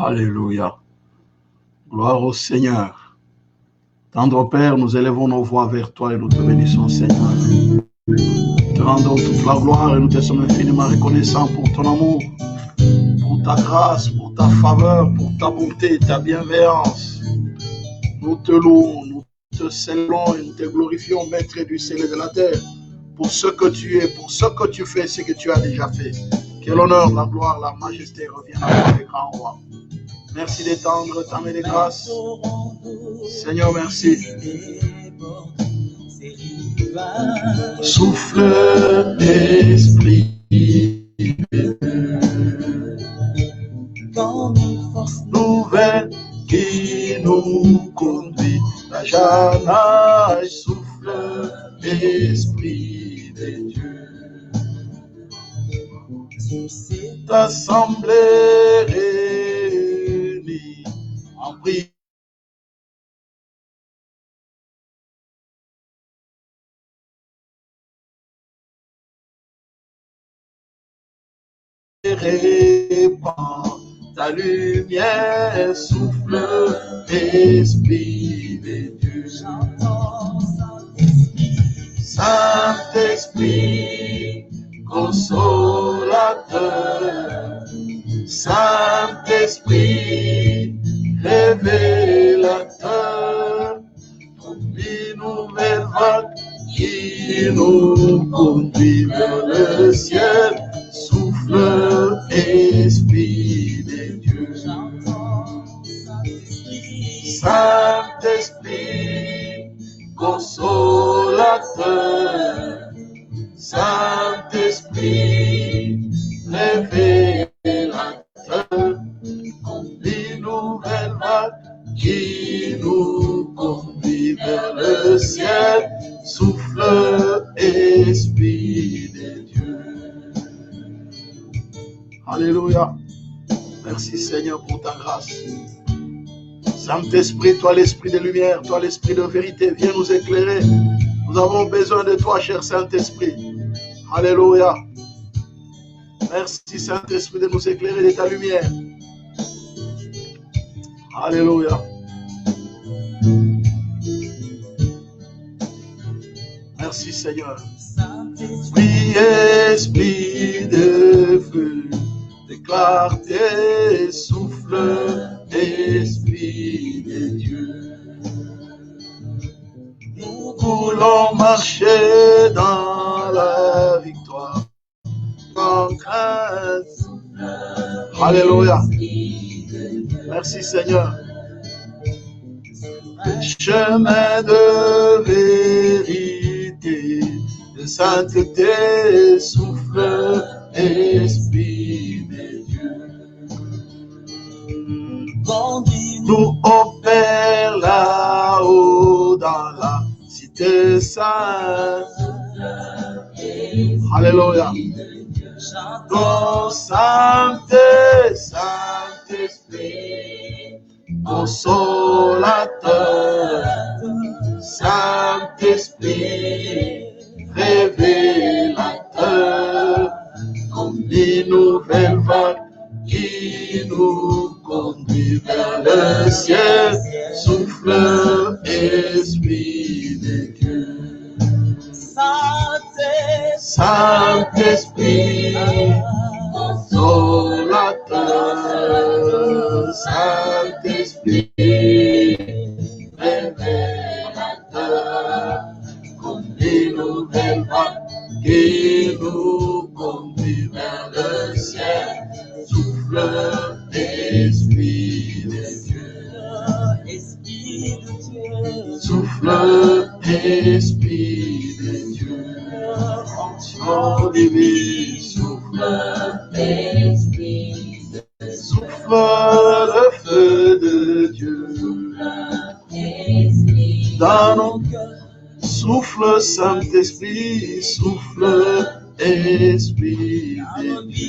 Alléluia. Gloire au Seigneur. Tendre Père, nous élevons nos voix vers toi et nous te bénissons, Seigneur. Nous te rendons toute la gloire et nous te sommes infiniment reconnaissants pour ton amour, pour ta grâce, pour ta faveur, pour ta bonté, ta bienveillance. Nous te louons, nous te célébrons et nous te glorifions, Maître du ciel et de la terre, pour ce que tu es, pour ce que tu fais, ce que tu as déjà fait. Que l'honneur, la gloire, la majesté reviennent à toi, le grand roi. Merci d'étendre ta main de grâce. Seigneur, merci. Souffle, Esprit, comme une force nouvelle qui nous conduit. La Jana, souffle, Esprit de Dieu. Cette assemblée réunie en prière. Répand ta lumière, souffle, Esprit de Dieu. Saint-Esprit, consolateur, Saint-Esprit, révélateur, une nouvelle vague qui nous conduit vers le ciel. Souffle, Esprit de Dieu. Saint-Esprit, consolateur, Saint-Esprit, révélateur, une nouvelle vague qui nous conduit vers le ciel. Souffle, Esprit de Dieu. Alléluia. Merci Seigneur pour ta grâce. Saint-Esprit, toi l'esprit de lumière, toi l'esprit de vérité, viens nous éclairer. Nous avons besoin de toi, cher Saint-Esprit. Alléluia. Merci Saint-Esprit de nous éclairer de ta lumière. Alléluia. Merci Seigneur. Oui, esprit de feu, de clarté, souffle, esprit de Dieu. Nous voulons marcher dans la victoire, en crainte. Alléluia. Merci Seigneur. Chemin de vérité, de sainteté, souffle, Esprit de Dieu. Nous opère là-haut dans la cité sainte. Alléluia. Ton Saint-Esprit, consolateur, Saint-Esprit, révélateur, comme une nouvelle vague qui nous conduit vers le ciel. Souffle, Esprit de Dieu. Saint-Esprit, consolateur, Saint-Esprit, révélateur, comme une nouvelle vague qui nous conduit vers le ciel. Souffle, Esprit de Dieu. Souffle, Esprit de Dieu. Onction divine, souffle, Esprit de Dieu. Souffle le feu de Dieu dans nos cœurs. Souffle, Saint-Esprit, souffle, Esprit de Dieu.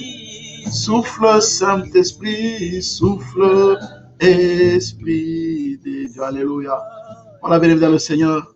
Souffle, Saint-Esprit, souffle, Esprit de Dieu. Alléluia. Voilà, béni dans le Seigneur.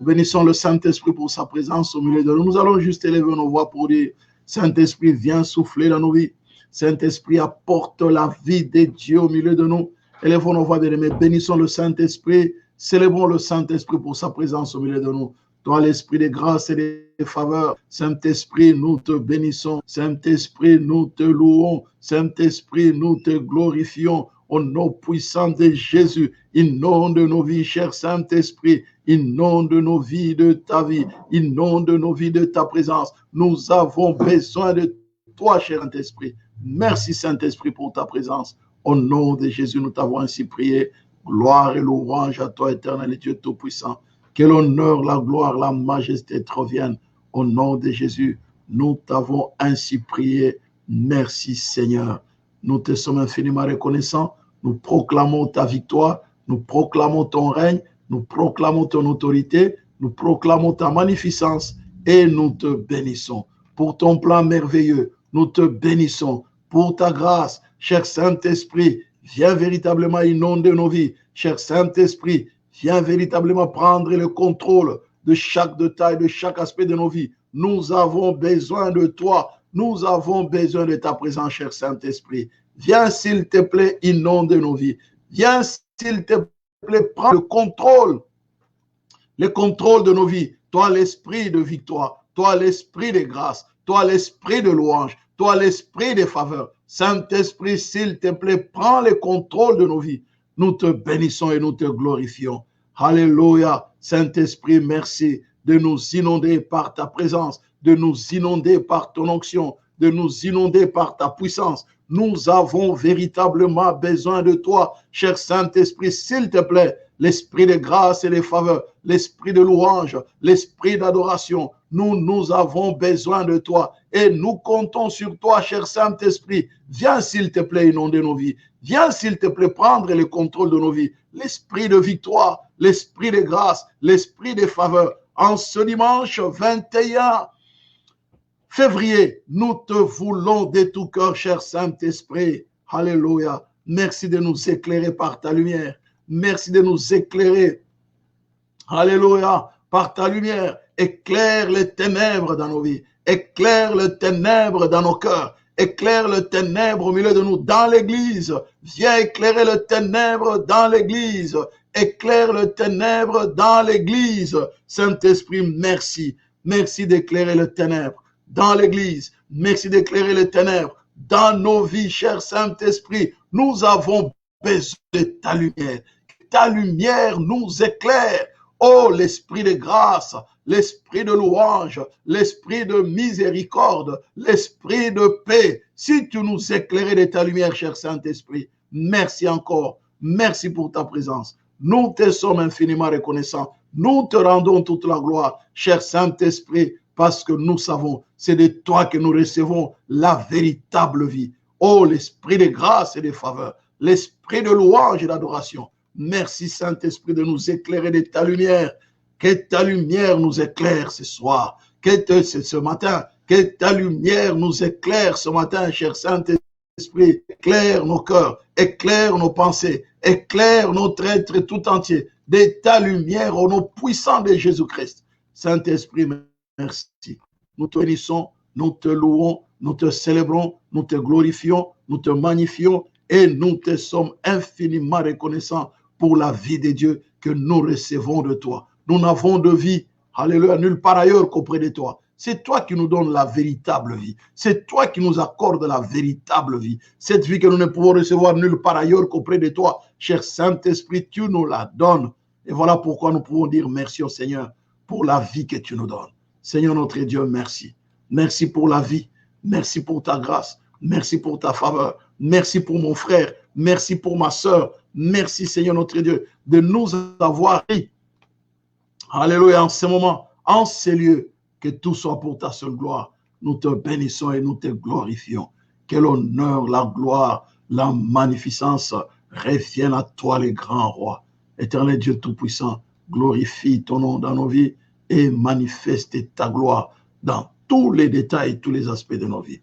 Nous bénissons le Saint-Esprit pour sa présence au milieu de nous. Nous allons juste élever nos voix pour dire, Saint-Esprit, viens souffler dans nos vies. Saint-Esprit, apporte la vie de Dieu au milieu de nous. Élevons nos voix, bien-aimés. Bénissons le Saint-Esprit. Célébrons le Saint-Esprit pour sa présence au milieu de nous. Toi, l'Esprit de grâce et de faveur, Saint-Esprit, nous te bénissons. Saint-Esprit, nous te louons. Saint-Esprit, nous te glorifions. Au nom puissant de Jésus, inonde nos vies, cher Saint-Esprit, inonde nos vies de ta vie, inonde nos vies de ta présence. Nous avons besoin de toi, cher Saint-Esprit. Merci, Saint-Esprit, pour ta présence. Au nom de Jésus, nous t'avons ainsi prié. Gloire et louange à toi, éternel et Dieu Tout-Puissant. Que l'honneur, la gloire, la majesté te reviennent. Au nom de Jésus, nous t'avons ainsi prié. Merci, Seigneur. Nous te sommes infiniment reconnaissants. Nous proclamons ta victoire. Nous proclamons ton règne. Nous proclamons ton autorité. Nous proclamons ta magnificence. Et nous te bénissons. Pour ton plan merveilleux, nous te bénissons. Pour ta grâce, cher Saint-Esprit, viens véritablement inonder nos vies. Cher Saint-Esprit, viens véritablement prendre le contrôle de chaque détail, de chaque aspect de nos vies. Nous avons besoin de toi. Nous avons besoin de ta présence, cher Saint-Esprit. Viens, s'il te plaît, inonde nos vies. Viens, s'il te plaît, prends le contrôle de nos vies. Toi, l'esprit de victoire. Toi, l'esprit de grâce. Toi, l'esprit de louange. Toi, l'esprit de faveur. Saint-Esprit, s'il te plaît, prends le contrôle de nos vies. Nous te bénissons et nous te glorifions. Alléluia. Saint-Esprit, merci de nous inonder par ta présence, de nous inonder par ton onction, de nous inonder par ta puissance. Nous avons véritablement besoin de toi, cher Saint-Esprit, s'il te plaît, l'esprit de grâce et de faveur, l'esprit de louange, l'esprit d'adoration. Nous avons besoin de toi et nous comptons sur toi, cher Saint-Esprit. Viens, s'il te plaît, inonder nos vies. Viens, s'il te plaît, prendre le contrôle de nos vies. L'esprit de victoire, l'esprit de grâce, l'esprit de faveur. En ce dimanche 21 février, nous te voulons de tout cœur, cher Saint-Esprit. Alléluia. Merci de nous éclairer par ta lumière. Merci de nous éclairer. Alléluia. Par ta lumière. Éclaire les ténèbres dans nos vies. Éclaire les ténèbres dans nos cœurs. Éclaire le ténèbre au milieu de nous dans l'église. Viens éclairer le ténèbre dans l'église. Éclaire le ténèbre dans l'église. Saint-Esprit, merci. Merci d'éclairer le ténèbre dans l'église. Merci d'éclairer les ténèbres dans nos vies, cher Saint-Esprit. Nous avons besoin de ta lumière. Que ta lumière nous éclaire. Oh, l'esprit de grâce, l'esprit de louange, l'esprit de miséricorde, l'esprit de paix. Si tu nous éclairais de ta lumière, cher Saint-Esprit, merci encore. Merci pour ta présence. Nous te sommes infiniment reconnaissants. Nous te rendons toute la gloire, cher Saint-Esprit, parce que nous savons, c'est de toi que nous recevons la véritable vie. Oh, l'esprit de grâce et de faveur, l'esprit de louange et d'adoration. Merci, Saint-Esprit, de nous éclairer de ta lumière. Que ta lumière nous éclaire ce soir, ce matin. Que ta lumière nous éclaire ce matin, cher Saint-Esprit. Éclaire nos cœurs, éclaire nos pensées, éclaire notre être tout entier. De ta lumière au nom puissant de Jésus-Christ. Saint-Esprit, merci. Nous te bénissons, nous te louons, nous te célébrons, nous te glorifions, nous te magnifions et nous te sommes infiniment reconnaissants pour la vie de Dieu que nous recevons de toi. Nous n'avons de vie, alléluia, nulle part ailleurs qu'auprès de toi. C'est toi qui nous donnes la véritable vie. C'est toi qui nous accordes la véritable vie. Cette vie que nous ne pouvons recevoir nulle part ailleurs qu'auprès de toi. Cher Saint-Esprit, tu nous la donnes. Et voilà pourquoi nous pouvons dire merci au Seigneur pour la vie que tu nous donnes. Seigneur notre Dieu, merci. Merci pour la vie. Merci pour ta grâce. Merci pour ta faveur. Merci pour mon frère. Merci pour ma soeur. Merci, Seigneur notre Dieu, de nous avoir pris. Alléluia, en ce moment, en ces lieux, que tout soit pour ta seule gloire. Nous te bénissons et nous te glorifions. Que l'honneur, la gloire, la magnificence reviennent à toi, les grands rois. Éternel Dieu Tout-Puissant, glorifie ton nom dans nos vies et manifeste ta gloire dans tous les détails, tous les aspects de nos vies.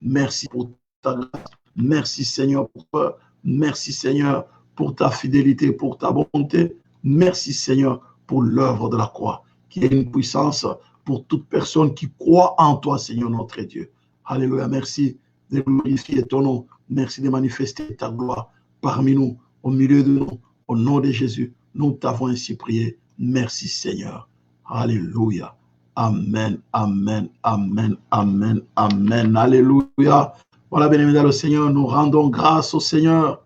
Merci pour ta grâce. Merci Seigneur pour toi. Merci Seigneur pour ta fidélité, pour ta bonté. Merci Seigneur pour l'œuvre de la croix, qui est une puissance pour toute personne qui croit en toi, Seigneur notre Dieu. Alléluia, merci de glorifier ton nom. Merci de manifester ta gloire parmi nous, au milieu de nous. Au nom de Jésus, nous t'avons ainsi prié. Merci Seigneur. Alléluia. Amen, amen, amen, amen, amen. Alléluia. Voilà, bien-aimés dans le Seigneur, nous rendons grâce au Seigneur.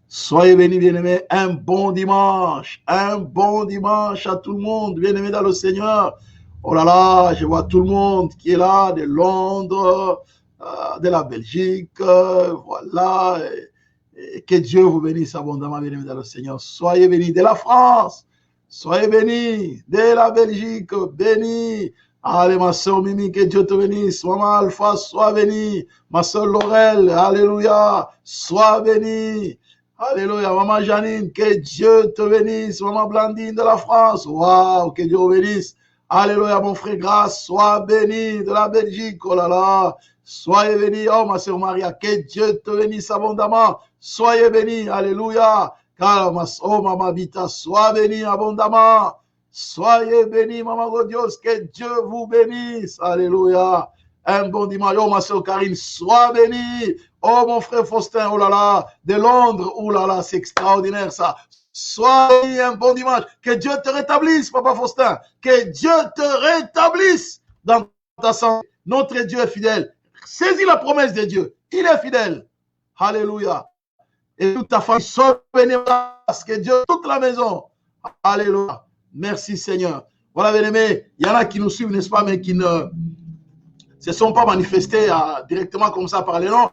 Soyez bénis, bien-aimés. Un bon dimanche à tout le monde, bien-aimés dans le Seigneur. Oh là là, je vois tout le monde qui est là, de Londres, de la Belgique, voilà. Et que Dieu vous bénisse abondamment, bien-aimés dans le Seigneur. Soyez bénis de la France, soyez bénis de la Belgique, bénis. Allez, ma soeur Mimi, que Dieu te bénisse. Maman Alpha, sois bénie. Ma soeur Laurel, alléluia, sois bénie. Alléluia, maman Janine, que Dieu te bénisse. Maman Blandine de la France, waouh, que Dieu vous bénisse. Alléluia, mon frère Grâce, sois béni de la Belgique, oh là là. Soyez bénis, oh ma soeur Maria, que Dieu te bénisse abondamment. Soyez bénis, alléluia. Car oh maman Vita, sois bénie abondamment. Soyez bénis, maman Godios, que Dieu vous bénisse. Alléluia. Un bon dimanche, oh ma soeur Karine, sois bénie. Oh mon frère Faustin, oh là là, de Londres, oh là là, c'est extraordinaire ça. Sois béni, un bon dimanche. Que Dieu te rétablisse, papa Faustin. Que Dieu te rétablisse dans ta santé. Notre Dieu est fidèle. Saisis la promesse de Dieu. Il est fidèle. Alléluia. Et toute ta famille, sois bénie. Que Dieu, toute la maison. Alléluia. Merci Seigneur. Voilà, bien aimé. Il y en a qui nous suivent, n'est-ce pas, mais qui ne se sont pas manifestés directement comme ça par les noms.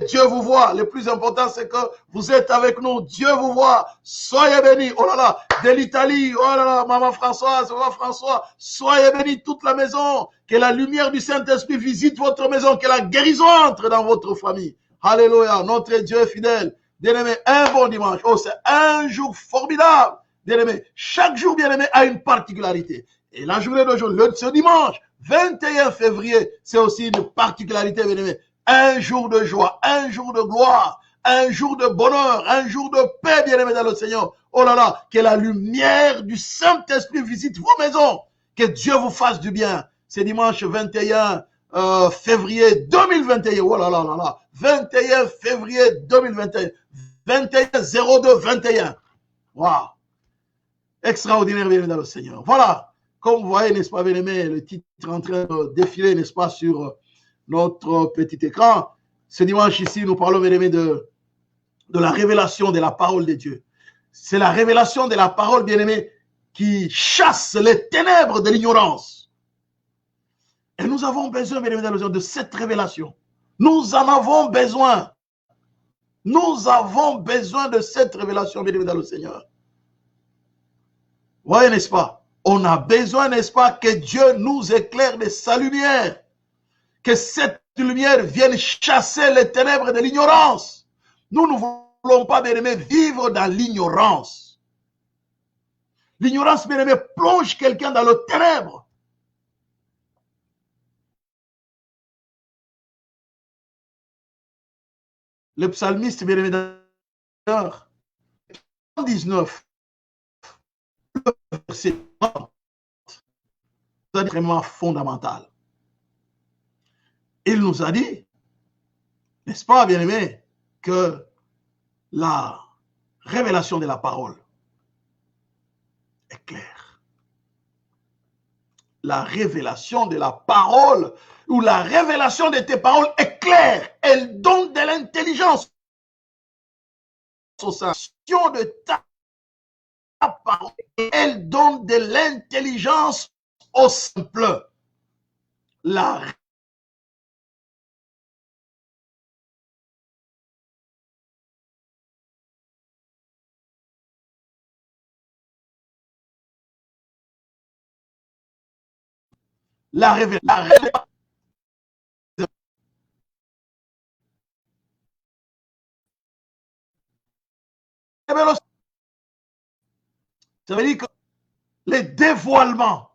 Dieu vous voit. Le plus important, c'est que vous êtes avec nous. Dieu vous voit. Soyez bénis. Oh là là, de l'Italie. Oh là là, maman Françoise, maman François. Soyez bénis toute la maison. Que la lumière du Saint-Esprit visite votre maison. Que la guérison entre dans votre famille. Alléluia. Notre Dieu est fidèle. Bien-aimé, un bon dimanche. Oh, c'est un jour formidable. Bien-aimé, chaque jour, bien-aimé, a une particularité. Et la journée d'aujourd'hui, ce dimanche, 21 février, c'est aussi une particularité, bien-aimé. Un jour de joie, un jour de gloire, un jour de bonheur, un jour de paix, bien-aimé dans le Seigneur. Oh là là, que la lumière du Saint-Esprit visite vos maisons. Que Dieu vous fasse du bien. C'est dimanche 21 février 2021. Oh là là là là. 21 février 2021. 21-02-21. Waouh. Extraordinaire, bien-aimé dans le Seigneur. Voilà. Comme vous voyez, n'est-ce pas, bien-aimé, le titre est en train de défiler, n'est-ce pas, sur notre petit écran. Ce dimanche ici, nous parlons, bien aimé, de la révélation de la parole de Dieu. C'est la révélation de la parole, bien aimé, qui chasse les ténèbres de l'ignorance. Et nous avons besoin, bien aimé, de cette révélation. Nous en avons besoin. Nous avons besoin de cette révélation, bien aimé, dans le Seigneur. Vous voyez, n'est-ce pas? On a besoin, n'est-ce pas, que Dieu nous éclaire de sa lumière. Que cette lumière vienne chasser les ténèbres de l'ignorance. Nous ne voulons pas, bien-aimés, vivre dans l'ignorance. L'ignorance, bien-aimé, plonge quelqu'un dans le ténèbre. Le psalmiste, bien-aimé, dans 19, verset 30, c'est vraiment fondamental. Il nous a dit, n'est-ce pas, bien-aimé, que la révélation de la parole est claire. La révélation de la parole ou la révélation de tes paroles est claire. Elle donne de l'intelligence aux sensations de ta parole. Elle donne de l'intelligence au simple. La révélation. Ça veut dire que les dévoilements,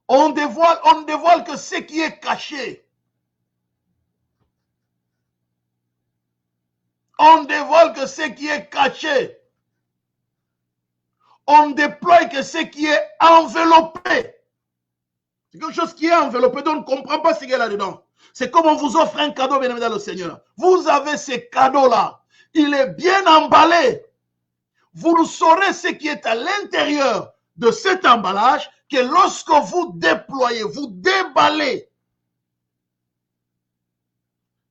on ne dévoile que ce qui est caché. On ne dévoile que ce qui est caché. On ne déploie que ce qui est enveloppé. C'est quelque chose qui est enveloppé, donc on ne comprend pas ce qu'il y a là-dedans. C'est comme on vous offre un cadeau, bien évidemment, le Seigneur. Vous avez ce cadeau-là. Il est bien emballé. Vous ne saurez ce qui est à l'intérieur de cet emballage que lorsque vous déployez, vous déballez.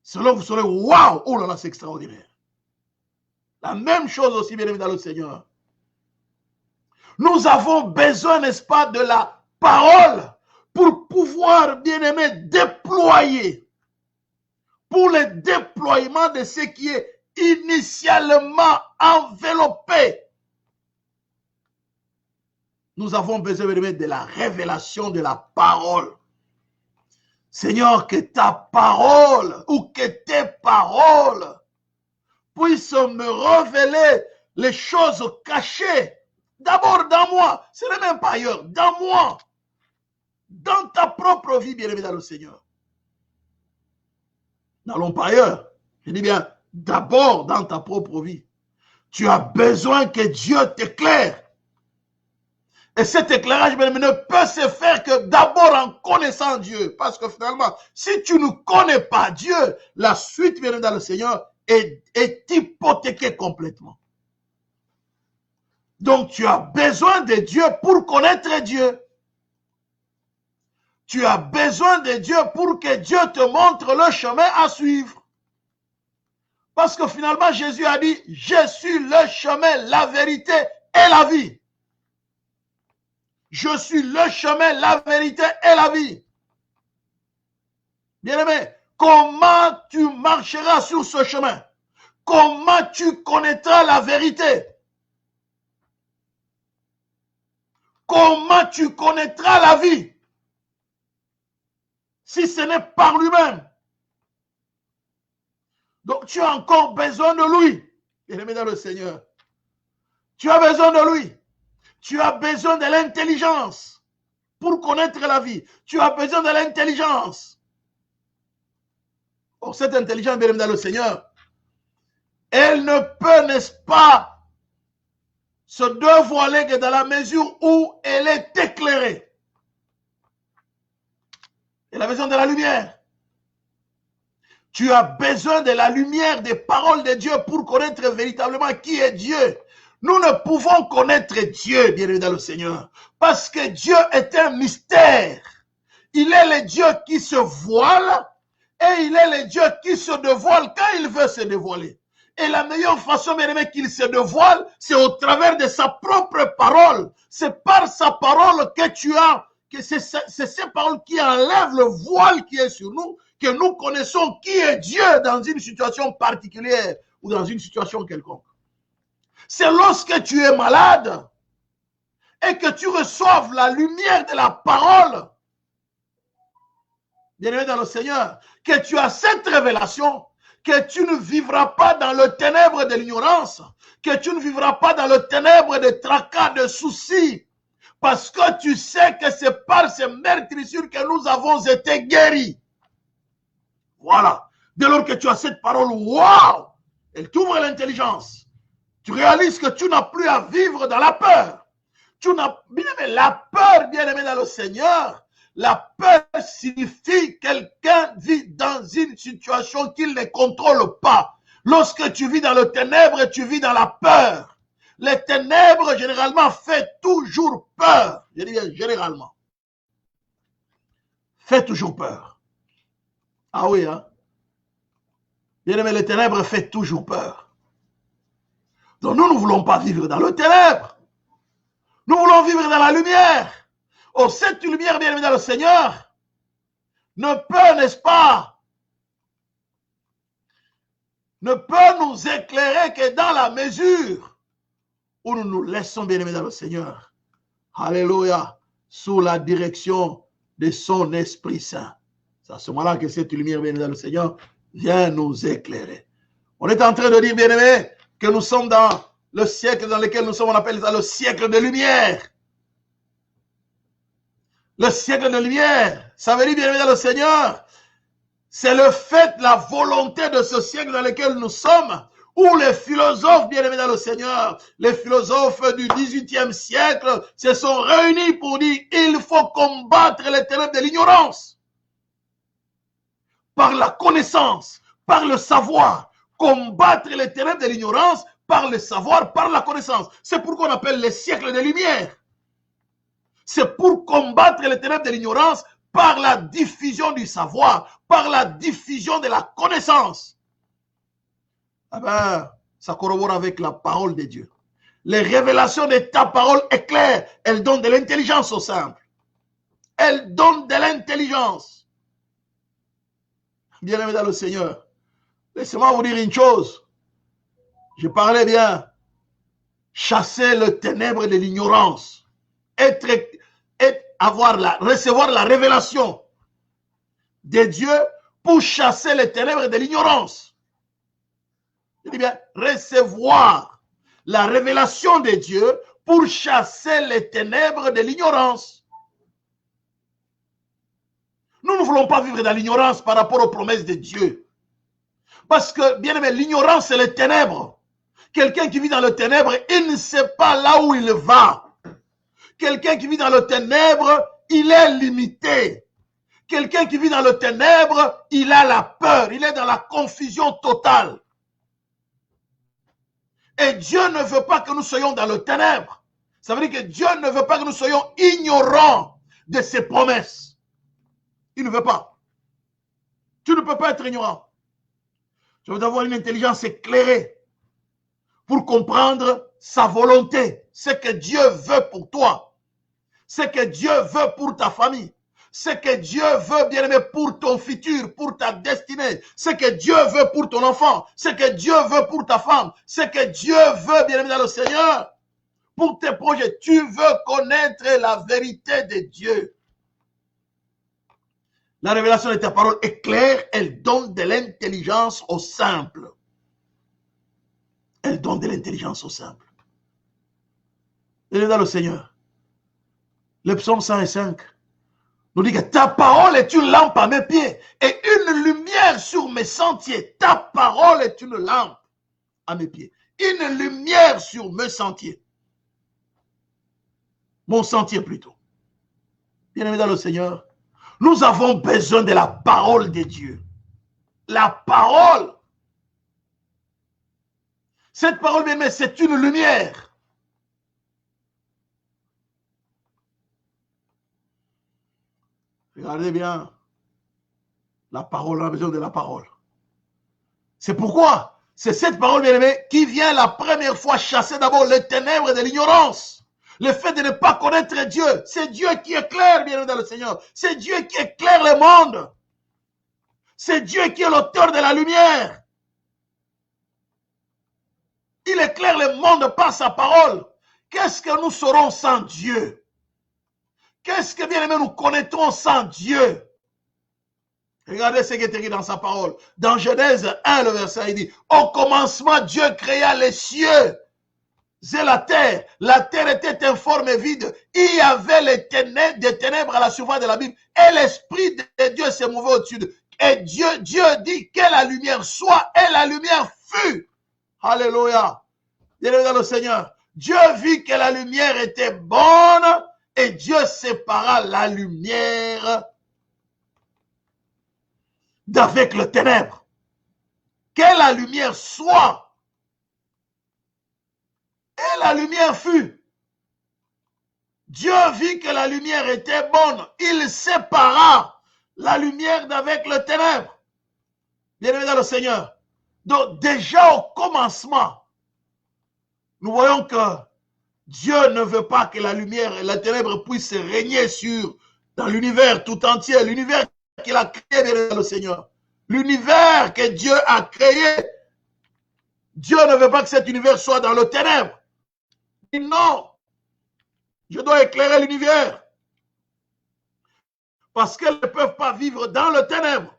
C'est là que vous saurez, waouh, oh là là, c'est extraordinaire. La même chose aussi, bien évidemment, le Seigneur. Nous avons besoin, n'est-ce pas, de la parole pour pouvoir, bien aimé, déployer. Pour le déploiement de ce qui est initialement enveloppé. Nous avons besoin, bien aimé, de la révélation de la parole. Seigneur, que ta parole ou que tes paroles puissent me révéler les choses cachées. D'abord dans moi, ce n'est même pas ailleurs, dans moi, dans ta propre vie, bien-aimé dans le Seigneur. N'allons pas ailleurs. Je dis bien, d'abord dans ta propre vie. Tu as besoin que Dieu t'éclaire. Et cet éclairage, bien-aimé, ne peut se faire que d'abord en connaissant Dieu. Parce que finalement, si tu ne connais pas Dieu, la suite, bien-aimé dans le Seigneur, est hypothéquée complètement. Donc, tu as besoin de Dieu pour connaître Dieu. Tu as besoin de Dieu pour que Dieu te montre le chemin à suivre. Parce que finalement, Jésus a dit, je suis le chemin, la vérité et la vie. Je suis le chemin, la vérité et la vie. Bien-aimé, comment tu marcheras sur ce chemin? Comment tu connaîtras la vérité? Comment tu connaîtras la vie? Si ce n'est par lui-même. Donc tu as encore besoin de lui. Bien-aimé dans le Seigneur. Tu as besoin de lui. Tu as besoin de l'intelligence pour connaître la vie. Tu as besoin de l'intelligence. Or, cette intelligence, bien-aimé dans le Seigneur, elle ne peut, n'est-ce pas, se dévoiler que dans la mesure où elle est éclairée. Elle a besoin de la lumière. Tu as besoin de la lumière des paroles de Dieu pour connaître véritablement qui est Dieu. Nous ne pouvons connaître Dieu, bien-aimé dans le Seigneur, parce que Dieu est un mystère. Il est le Dieu qui se voile et il est le Dieu qui se dévoile quand il veut se dévoiler. Et la meilleure façon, bien-aimé, qu'il se dévoile, c'est au travers de sa propre parole. C'est par sa parole que tu as, que c'est ces paroles qui enlèvent le voile qui est sur nous, que nous connaissons qui est Dieu dans une situation particulière ou dans une situation quelconque. C'est lorsque tu es malade et que tu reçoives la lumière de la parole, bien-aimé dans le Seigneur, que tu as cette révélation, que tu ne vivras pas dans le ténèbre de l'ignorance, que tu ne vivras pas dans le ténèbre des tracas, de soucis, parce que tu sais que c'est par ces meurtrissures que nous avons été guéris. Voilà. Dès lors que tu as cette parole, waouh, elle t'ouvre l'intelligence. Tu réalises que tu n'as plus à vivre dans la peur. Tu n'as, bien aimé, la peur, bien aimé dans le Seigneur, la peur signifie quelqu'un vit dans une situation qu'il ne contrôle pas. Lorsque tu vis dans le ténèbre, tu vis dans la peur. Les ténèbres, généralement, fait toujours peur. Je dis bien généralement. Fait toujours peur. Ah oui, hein? Bien aimé, les ténèbres fait toujours peur. Donc nous ne voulons pas vivre dans le ténèbre. Nous voulons vivre dans la lumière. Or, cette lumière, bien aimé dans le Seigneur, ne peut, n'est-ce pas, ne peut nous éclairer que dans la mesure où nous nous laissons, bien aimé dans le Seigneur. Alléluia. Sous la direction de son Esprit Saint. C'est à ce moment-là que cette lumière, bien aimé dans le Seigneur, vient nous éclairer. On est en train de dire, bien aimé, que nous sommes dans le siècle dans lequel nous sommes, on appelle ça le siècle de lumière. Le siècle de lumière, ça veut dire, bien aimé dans le Seigneur, c'est le fait, la volonté de ce siècle dans lequel nous sommes, Où les philosophes, bien-aimés dans le Seigneur, les philosophes du XVIIIe siècle se sont réunis pour dire il faut combattre les ténèbres de l'ignorance par la connaissance, par le savoir. Combattre les ténèbres de l'ignorance par le savoir, par la connaissance. C'est pourquoi on appelle les siècles des Lumières. C'est pour combattre les ténèbres de l'ignorance par la diffusion du savoir, par la diffusion de la connaissance. Ah ben, ça corrobore avec la parole de Dieu. Les révélations de ta parole est claire. Elles donnent de l'intelligence au simple. Elles donnent de l'intelligence. Bien-aimés dans le Seigneur, laissez-moi vous dire une chose. Je parlais bien. Chasser le ténèbre de l'ignorance. Recevoir la révélation de Dieu pour chasser les ténèbres de l'ignorance. Je dis bien, recevoir la révélation de Dieu pour chasser les ténèbres de l'ignorance. Nous ne voulons pas vivre dans l'ignorance par rapport aux promesses de Dieu. Parce que, bien aimé, l'ignorance, c'est les ténèbres. Quelqu'un qui vit dans le ténèbre, il ne sait pas là où il va. Quelqu'un qui vit dans le ténèbre, il est limité. Quelqu'un qui vit dans le ténèbre, il a la peur, il est dans la confusion totale. Et Dieu ne veut pas que nous soyons dans le ténèbre. Ça veut dire que Dieu ne veut pas que nous soyons ignorants de ses promesses. Il ne veut pas. Tu ne peux pas être ignorant. Tu dois avoir une intelligence éclairée pour comprendre sa volonté, ce que Dieu veut pour toi, ce que Dieu veut pour ta famille, ce que Dieu veut, bien-aimé, pour ton futur, pour ta destinée, ce que Dieu veut pour ton enfant, ce que Dieu veut pour ta femme, ce que Dieu veut, bien-aimé, dans le Seigneur, pour tes projets. Tu veux connaître la vérité de Dieu. La révélation de ta parole est claire, elle donne de l'intelligence au simple. Elle donne de l'intelligence au simple. Et dans le Seigneur, le psaume 105 nous dit que ta parole est une lampe à mes pieds et une lumière sur mes sentiers. Ta parole est une lampe à mes pieds, une lumière sur mes sentiers. Mon sentier plutôt. Bien-aimé dans le Seigneur, nous avons besoin de la parole de Dieu. La parole. Cette parole, bien-aimé, c'est une lumière. Regardez bien. La parole, on a besoin de la parole. C'est pourquoi c'est cette parole, bien-aimé, qui vient la première fois chasser d'abord les ténèbres de l'ignorance. Le fait de ne pas connaître Dieu. C'est Dieu qui éclaire, bien-aimé dans le Seigneur. C'est Dieu qui éclaire le monde. C'est Dieu qui est l'auteur de la lumière. Il éclaire le monde par sa parole. Qu'est-ce que nous serons sans Dieu? Qu'est-ce que, bien aimé, nous connaîtrons sans Dieu? Regardez ce qui est écrit dans sa parole. Dans Genèse 1, le verset, il dit, au commencement, Dieu créa les cieux et la terre. La terre était informe et vide. Il y avait des ténèbres à la surface de la Bible. Et l'Esprit de Dieu s'est mouvé au-dessus d'eux. Et Dieu dit que la lumière soit, et la lumière fut. Alléluia. Bienvenue dans le Seigneur. Dieu vit que la lumière était bonne et Dieu sépara la lumière d'avec le ténèbre. Que la lumière soit. Et la lumière fut. Dieu vit que la lumière était bonne. Il sépara la lumière d'avec le ténèbre. Bienvenue dans le Seigneur. Donc déjà au commencement, nous voyons que Dieu ne veut pas que la lumière et la ténèbre puissent régner dans l'univers tout entier, l'univers qu'il a créé, bien dans le Seigneur. L'univers que Dieu a créé, Dieu ne veut pas que cet univers soit dans le ténèbre. Il dit non, je dois éclairer l'univers. Parce qu'elles ne peuvent pas vivre dans le ténèbre.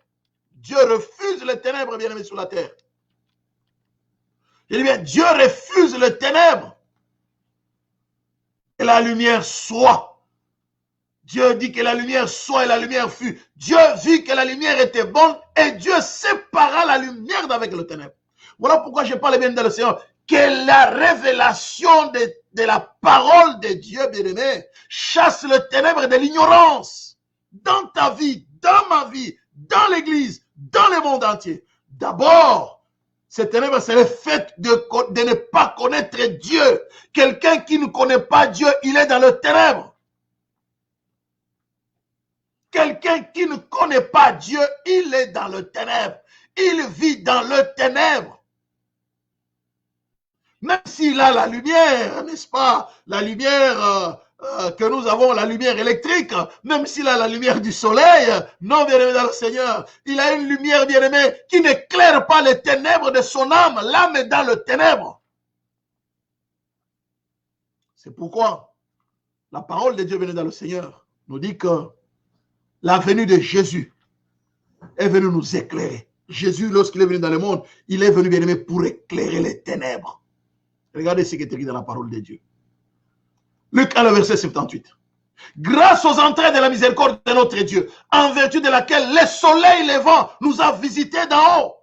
Dieu refuse les ténèbres, bien aimés, sur la terre. Je dis bien, Dieu refuse les ténèbres. Et la lumière soit. Dieu dit que la lumière soit et la lumière fut. Dieu vit que la lumière était bonne et Dieu sépara la lumière d'avec le ténèbre. Voilà pourquoi je parle bien dans le Seigneur. Que la révélation de la parole de Dieu, bien-aimé, chasse le ténèbre de l'ignorance dans ta vie, dans ma vie, dans l'église, dans le monde entier. D'abord, ce ténèbre, c'est le fait de ne pas connaître Dieu. Quelqu'un qui ne connaît pas Dieu, il est dans le ténèbre. Quelqu'un qui ne connaît pas Dieu, il est dans le ténèbre. Il vit dans le ténèbre. Même s'il a la lumière, n'est-ce pas? La lumière que nous avons, la lumière électrique, même s'il a la lumière du soleil, non, bien-aimé dans le Seigneur, il a une lumière, bien-aimé, qui n'éclaire pas les ténèbres de son âme. L'âme est dans le ténèbre. C'est pourquoi la parole de Dieu, bien-aimé dans le Seigneur, nous dit que la venue de Jésus est venue nous éclairer. Jésus, lorsqu'il est venu dans le monde, il est venu, bien-aimé, pour éclairer les ténèbres. Regardez ce qui est écrit dans la parole de Dieu. Luc 1, verset 78. Grâce aux entrées de la miséricorde de notre Dieu, en vertu de laquelle le soleil levant nous a visités d'en haut.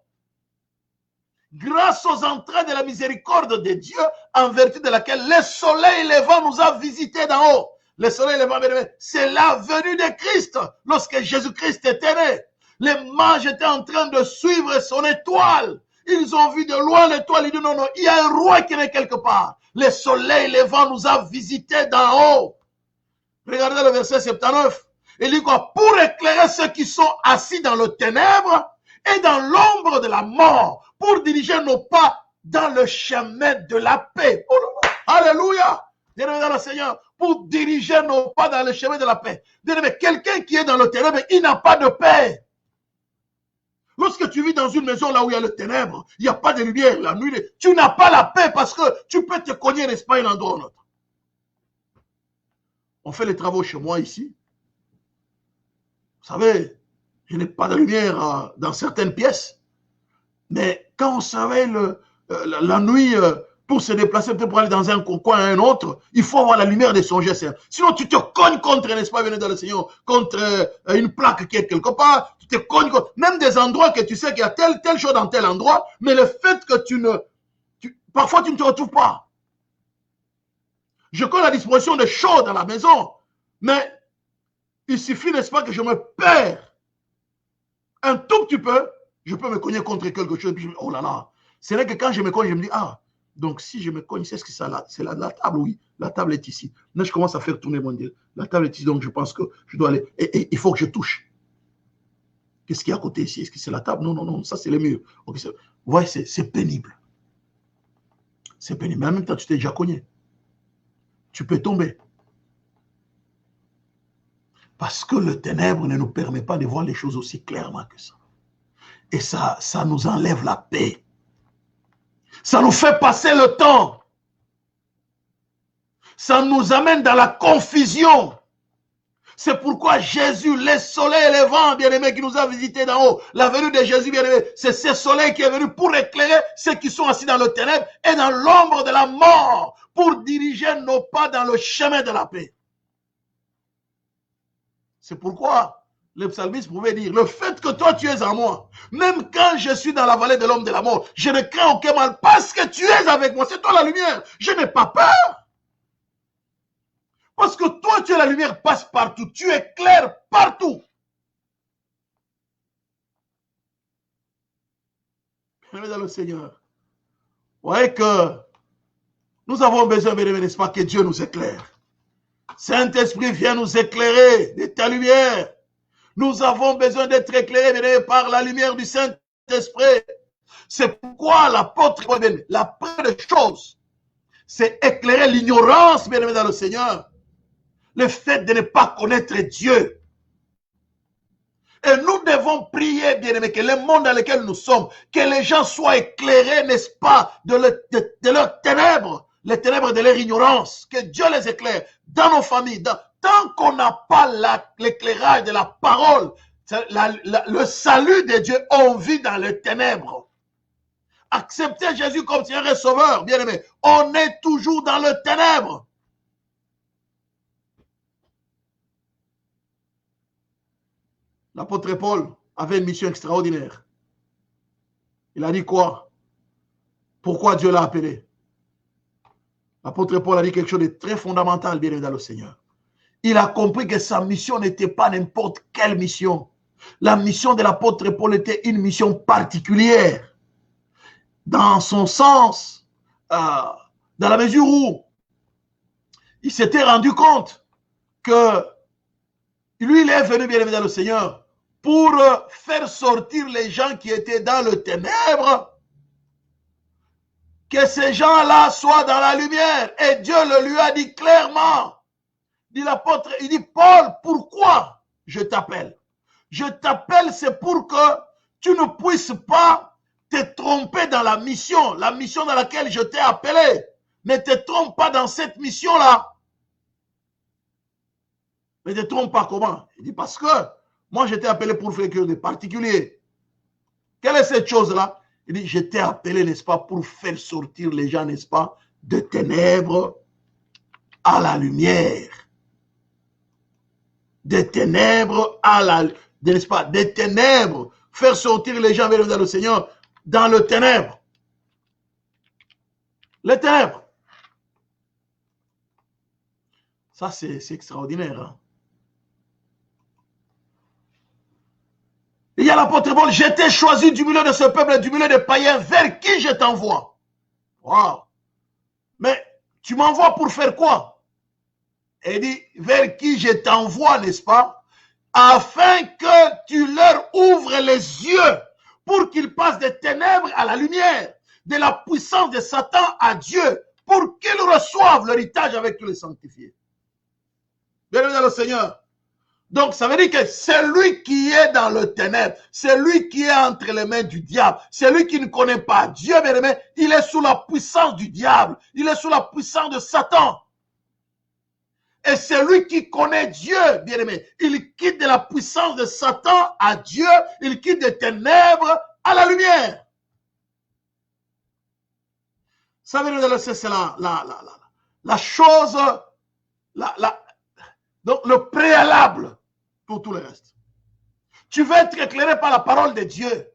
Grâce aux entrées de la miséricorde de Dieu, en vertu de laquelle le soleil levant nous a visités d'en haut. Le soleil levant, c'est la venue de Christ. Lorsque Jésus-Christ était né, les mages étaient en train de suivre son étoile. Ils ont vu de loin l'étoile, ils disent non, non, il y a un roi qui est quelque part. Le soleil levant nous a visités d'en haut. Regardez le verset 79. Il dit quoi? Pour éclairer ceux qui sont assis dans le ténèbre et dans l'ombre de la mort, pour diriger nos pas dans le chemin de la paix. Oh là là. Alléluia. Bien-aimé dans le Seigneur, pour diriger nos pas dans le chemin de la paix. Bien-aimé, quelqu'un qui est dans le ténèbre, il n'a pas de paix. Lorsque tu vis dans une maison là où il y a le ténèbre, il n'y a pas de lumière la nuit, tu n'as pas la paix parce que tu peux te cogner, n'est-ce pas, un endroit ou un autre. On fait les travaux chez moi ici. Vous savez, je n'ai pas de lumière dans certaines pièces. Mais quand on s'éveille la nuit pour se déplacer, peut-être pour aller dans un coin à un autre, il faut avoir la lumière des songes. Sinon, tu te cognes contre, n'est-ce pas, venez dans le Seigneur, contre une plaque qui est quelque part. Tu te cognes contre, même des endroits que tu sais qu'il y a telle chose dans tel endroit, mais le fait que parfois tu ne te retrouves pas. Je connais la disposition de choses dans la maison, mais il suffit, n'est-ce pas, que je me perds un tout petit peu, je peux me cogner contre quelque chose, puis je me dis, oh là là. C'est vrai que quand je me cogne, je me dis, ah, donc si je me cogne, c'est ce que c'est là, c'est la table, oui, la table est ici. Là, je commence à faire tourner mon Dieu. La table est ici, donc je pense que je dois aller, et il faut que je touche. Qu'est-ce qu'il y a à côté ici? Est-ce que c'est la table? Non, non, non, ça c'est le mur. Okay, vous voyez, c'est pénible. C'est pénible, mais en même temps, tu t'es déjà cogné. Tu peux tomber. Parce que le ténèbre ne nous permet pas de voir les choses aussi clairement que ça. Et ça nous enlève la paix. Ça nous fait passer le temps. Ça nous amène dans la confusion. C'est pourquoi Jésus, le soleil et le vent, bien-aimé, qui nous a visités d'en haut, la venue de Jésus, bien-aimé, c'est ce soleil qui est venu pour éclairer ceux qui sont assis dans le ténèbre et dans l'ombre de la mort, pour diriger nos pas dans le chemin de la paix. C'est pourquoi le psalmiste pouvait dire, le fait que toi tu es en moi, même quand je suis dans la vallée de l'homme de la mort, je ne crains aucun mal parce que tu es avec moi, c'est toi la lumière, je n'ai pas peur. Parce que toi tu es la lumière, passe partout, tu éclaires partout. Bien dans le Seigneur, vous voyez que nous avons besoin, n'est-ce pas, que Dieu nous éclaire. Saint-Esprit vient nous éclairer de ta lumière. Nous avons besoin d'être éclairés par la lumière du Saint-Esprit. C'est pourquoi l'apôtre, la première chose, c'est éclairer l'ignorance, bien aimé dans le Seigneur. Le fait de ne pas connaître Dieu. Et nous devons prier, bien aimé, que le monde dans lequel nous sommes, que les gens soient éclairés, n'est-ce pas, de leurs ténèbres, les ténèbres de leur ignorance, que Dieu les éclaire dans nos familles. Tant qu'on n'a pas l'éclairage de la parole, le salut de Dieu, on vit dans les ténèbres. Accepter Jésus comme Seigneur et Sauveur, bien aimé, on est toujours dans le ténèbre. L'apôtre Paul avait une mission extraordinaire. Il a dit quoi? Pourquoi Dieu l'a appelé? L'apôtre Paul a dit quelque chose de très fondamental, bien évidemment, le Seigneur. Il a compris que sa mission n'était pas n'importe quelle mission. La mission de l'apôtre Paul était une mission particulière. Dans son sens, dans la mesure où il s'était rendu compte que lui, il est venu, bien évidemment, le Seigneur, pour faire sortir les gens qui étaient dans le ténèbre, que ces gens-là soient dans la lumière. Et Dieu le lui a dit clairement. Dit l'apôtre, il dit, Paul, pourquoi je t'appelle? Je t'appelle, c'est pour que tu ne puisses pas te tromper dans la mission dans laquelle je t'ai appelé. Ne te trompe pas dans cette mission-là. Ne te trompe pas comment? Il dit, parce que moi, je t'ai appelé pour faire quelque chose de particulier. Quelle est cette chose-là? Il dit, je t'ai appelé, n'est-ce pas, pour faire sortir les gens, n'est-ce pas, de ténèbres à la lumière. Des ténèbres à la, n'est-ce pas, des ténèbres. Faire sortir les gens vers le Seigneur dans le ténèbre. Les ténèbres. Ça, c'est extraordinaire. Hein? Il y a l'apôtre Paul, je t'ai choisi du milieu de ce peuple, du milieu des païens, vers qui je t'envoie. Wow. Mais tu m'envoies pour faire quoi? Et il dit, vers qui je t'envoie, n'est-ce pas? Afin que tu leur ouvres les yeux pour qu'ils passent des ténèbres à la lumière, de la puissance de Satan à Dieu, pour qu'ils reçoivent l'héritage avec tous les sanctifiés. Bienvenue dans le Seigneur. Donc, ça veut dire que celui qui est dans le ténèbre, celui qui est entre les mains du diable, celui qui ne connaît pas Dieu, bien aimé, il est sous la puissance du diable, il est sous la puissance de Satan. Et celui qui connaît Dieu, bien aimé, il quitte de la puissance de Satan à Dieu, il quitte des ténèbres à la lumière. Ça veut dire que c'est la chose, donc le préalable pour tout le reste. Tu veux être éclairé par la parole de Dieu.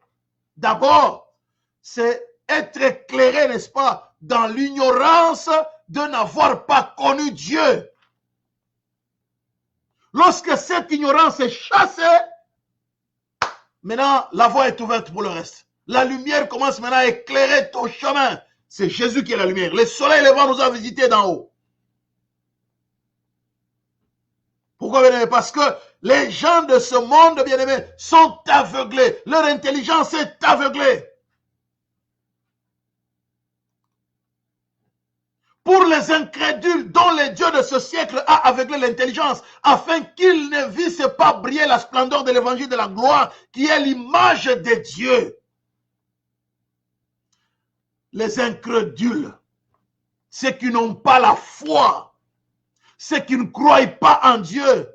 D'abord, c'est être éclairé, n'est-ce pas, dans l'ignorance de n'avoir pas connu Dieu. Lorsque cette ignorance est chassée, maintenant, la voie est ouverte pour le reste. La lumière commence maintenant à éclairer ton chemin. C'est Jésus qui est la lumière. Le soleil levant nous a visités d'en haut. Pourquoi, bien-aimé? Parce que les gens de ce monde, bien-aimé, sont aveuglés. Leur intelligence est aveuglée. Pour les incrédules dont le Dieu de ce siècle a aveuglé l'intelligence, afin qu'ils ne vissent pas briller la splendeur de l'évangile de la gloire, qui est l'image de Dieu. Les incrédules, ceux qui n'ont pas la foi, ceux qui ne croient pas en Dieu.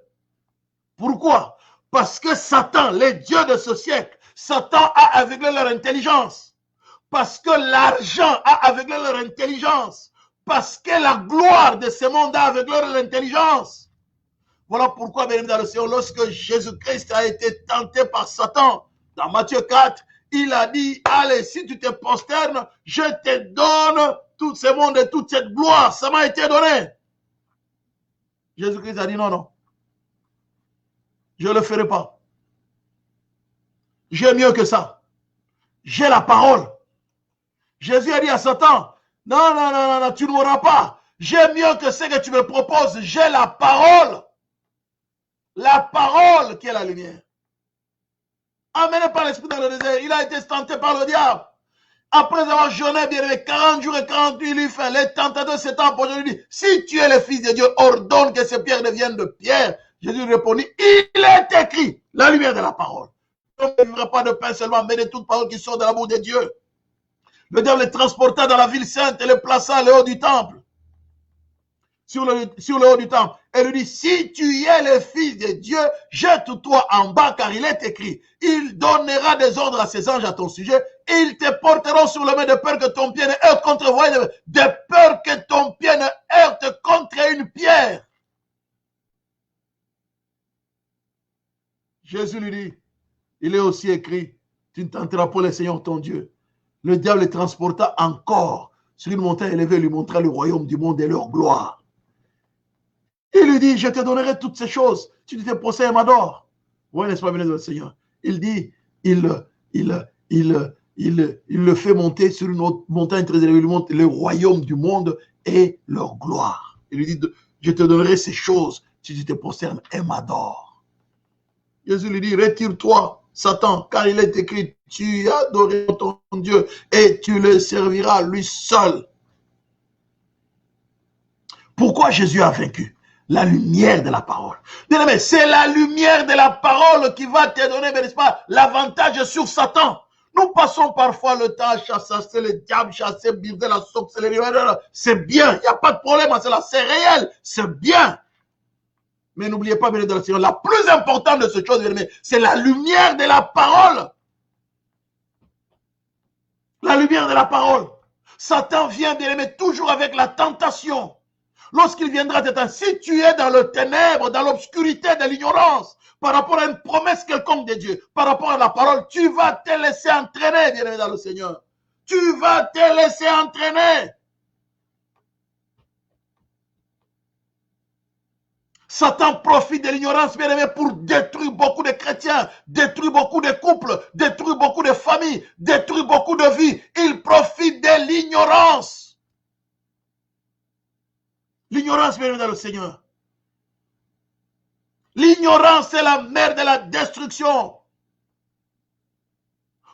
Pourquoi? Parce que Satan, les dieux de ce siècle, Satan a aveuglé leur intelligence. Parce que l'argent a aveuglé leur intelligence. Parce que la gloire de ce monde a aveuglé leur intelligence. Voilà pourquoi, bien dans le Seigneur, lorsque Jésus-Christ a été tenté par Satan, dans Matthieu 4, il a dit, allez, si tu te prosternes, je te donne tout ce monde et toute cette gloire. Ça m'a été donné. Jésus-Christ a dit, non, non. Je ne le ferai pas. J'ai mieux que ça. J'ai la parole. Jésus a dit à Satan, non, non, non, non, tu ne m'auras pas. J'ai mieux que ce que tu me proposes. J'ai la parole. La parole qui est la lumière. Amené par l'esprit dans le désert, il a été tenté par le diable. Après avoir jeûné bien 40 jours et 40 nuits, il fait les tentateurs s'étant approchés, lui dit, si tu es le fils de Dieu, ordonne que ces pierres deviennent de pierre. Jésus répondit, il est écrit, la lumière de la parole. On ne vivra pas de pain seulement, mais de toute parole qui sort de la bouche de Dieu. Le diable les transporta dans la ville sainte et les plaça à le haut du temple. Sur le haut du temple. Et lui dit, si tu es le fils de Dieu, jette-toi en bas, car il est écrit, il donnera des ordres à ses anges à ton sujet, et ils te porteront sur le main de peur que ton pied ne heurte contre de peur que ton pied ne heurte contre une pierre. Jésus lui dit, il est aussi écrit, tu ne tenteras pas le Seigneur ton Dieu. Le diable les transporta encore sur une montagne élevée, lui montra le royaume du monde et leur gloire. Il lui dit, je te donnerai toutes ces choses. Tu te procès et m'adores. Oui, n'est-ce pas, béni le Seigneur? Il dit, il le fait monter sur une autre montagne très élevée, il lui montre le royaume du monde et leur gloire. Il lui dit, je te donnerai ces choses si tu te prosternes et m'adores. Jésus lui dit, retire-toi, Satan, car il est écrit, tu adoreras ton Dieu et tu le serviras lui seul. Pourquoi Jésus a vaincu? La lumière de la parole. Bien-aimé, c'est la lumière de la parole qui va te donner, n'est-ce pas, l'avantage sur Satan. Nous passons parfois le temps à chasser le diable, chasser, briser la sorcellerie. C'est bien, il n'y a pas de problème à cela, c'est réel, c'est bien. Mais n'oubliez pas, bien aimé, la plus importante de cette chose, bien aimé, c'est la lumière de la parole. La lumière de la parole. Satan vient, bien aimé, toujours avec la tentation. Lorsqu'il viendra t'éteindre, si tu es dans le ténèbre, dans l'obscurité de l'ignorance, par rapport à une promesse quelconque de Dieu, par rapport à la parole, tu vas te laisser entraîner, bien aimé dans le Seigneur. Tu vas te laisser entraîner. Satan profite de l'ignorance, bien aimé, pour détruire beaucoup de chrétiens, détruire beaucoup de couples, détruire beaucoup de familles, détruire beaucoup de vies. Il profite de l'ignorance. L'ignorance, bien aimé dans le Seigneur. L'ignorance est la mère de la destruction.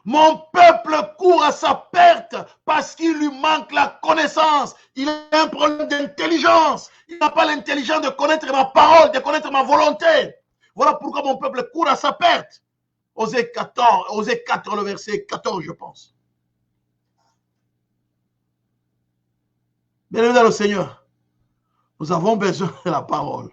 Mon peuple court à sa perte parce qu'il lui manque la connaissance. Il a un problème d'intelligence. Il n'a pas l'intelligence de connaître ma parole, de connaître ma volonté. Voilà pourquoi mon peuple court à sa perte. Osée 4, le verset 14, je pense. Bien-aimés dans le Seigneur, nous avons besoin de la parole.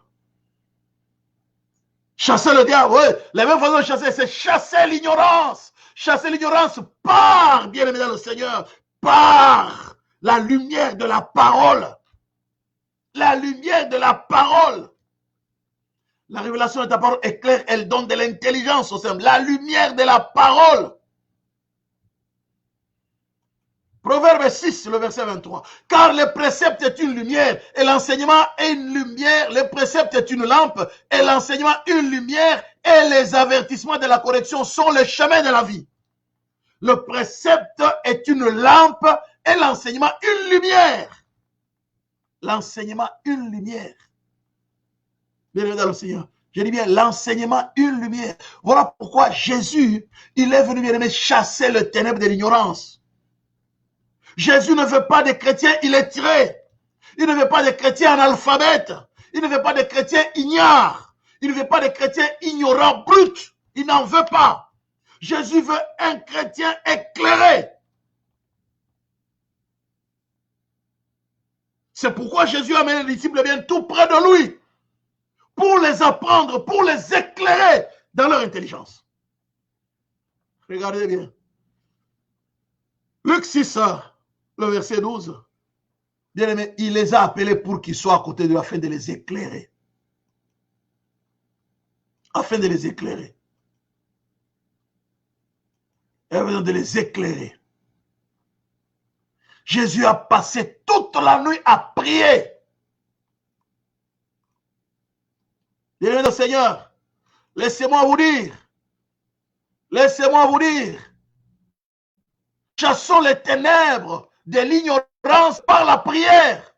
Chasser le diable, oui. La même façon de chasser, c'est chasser l'ignorance. Chasser l'ignorance par, bien-aimé dans le Seigneur, par la lumière de la parole. La lumière de la parole. La révélation de ta parole est claire, elle donne de l'intelligence au sein. La lumière de la parole. Proverbe 6, le verset 23. Car le précepte est une lumière et l'enseignement est une lumière. Le précepte est une lampe et l'enseignement une lumière et les avertissements de la correction sont le chemin de la vie. Le précepte est une lampe et l'enseignement une lumière. L'enseignement une lumière. Bien dans le Seigneur. Je dis bien l'enseignement une lumière. Voilà pourquoi Jésus, il est venu bien aimé chasser le ténèbre de l'ignorance. Jésus ne veut pas des chrétiens illettrés. Il ne veut pas des chrétiens analphabètes. Il ne veut pas des chrétiens ignares. Il ne veut pas des chrétiens ignorants, bruts. Il n'en veut pas. Jésus veut un chrétien éclairé. C'est pourquoi Jésus a amené les disciples bien tout près de lui. Pour les apprendre, pour les éclairer dans leur intelligence. Regardez bien. Luc 6, le verset 12. Bien aimé, il les a appelés pour qu'ils soient à côté de lui afin de les éclairer. Afin de les éclairer. Il a besoin de les éclairer. Jésus a passé toute la nuit à prier. Bien aimé, Seigneur, laissez-moi vous dire, chassons les ténèbres de l'ignorance par la prière.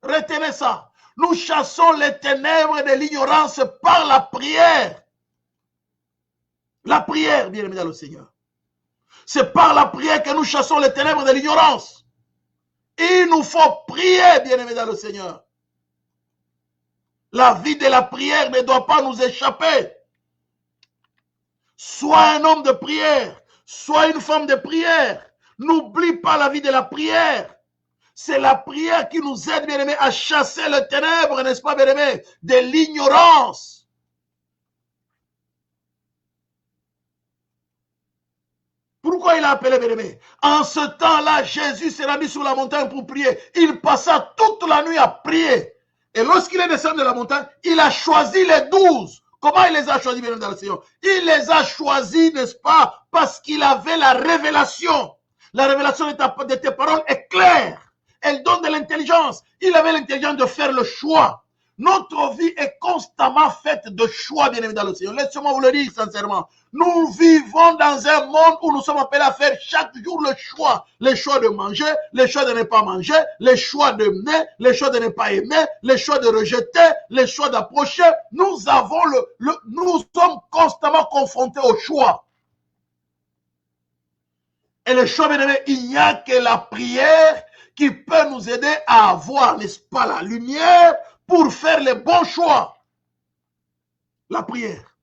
Retenez ça. Nous chassons les ténèbres de l'ignorance par la prière. La prière, bien aimé dans le Seigneur. C'est par la prière que nous chassons les ténèbres de l'ignorance. Il nous faut prier, bien aimé dans le Seigneur. La vie de la prière ne doit pas nous échapper. Sois un homme de prière. Sois une femme de prière. N'oublie pas la vie de la prière. C'est la prière qui nous aide, bien-aimés, à chasser le ténèbre, n'est-ce pas, bien-aimés, de l'ignorance. Pourquoi il a appelé, bien-aimés? En ce temps-là, Jésus s'est rendu sur la montagne pour prier. Il passa toute la nuit à prier. Et lorsqu'il est descendu de la montagne, il a choisi les 12 Comment il les a choisis, bien dans le Seigneur? Il les a choisis, n'est-ce pas, parce qu'il avait la révélation. La révélation de tes paroles est claire. Elle donne de l'intelligence. Il avait l'intelligence de faire le choix. Notre vie est constamment faite de choix, bien évidemment, dans le Seigneur. Laissez-moi vous le dire sincèrement. Nous vivons dans un monde où nous sommes appelés à faire chaque jour le choix. Les choix de manger, les choix de ne pas manger, les choix d'aimer, les choix de ne pas aimer, les choix de rejeter, les choix d'approcher. Nous sommes constamment confrontés au choix. Et le choix, bien aimé, il n'y a que la prière qui peut nous aider à avoir, n'est-ce pas, la lumière pour faire les bons choix. La prière.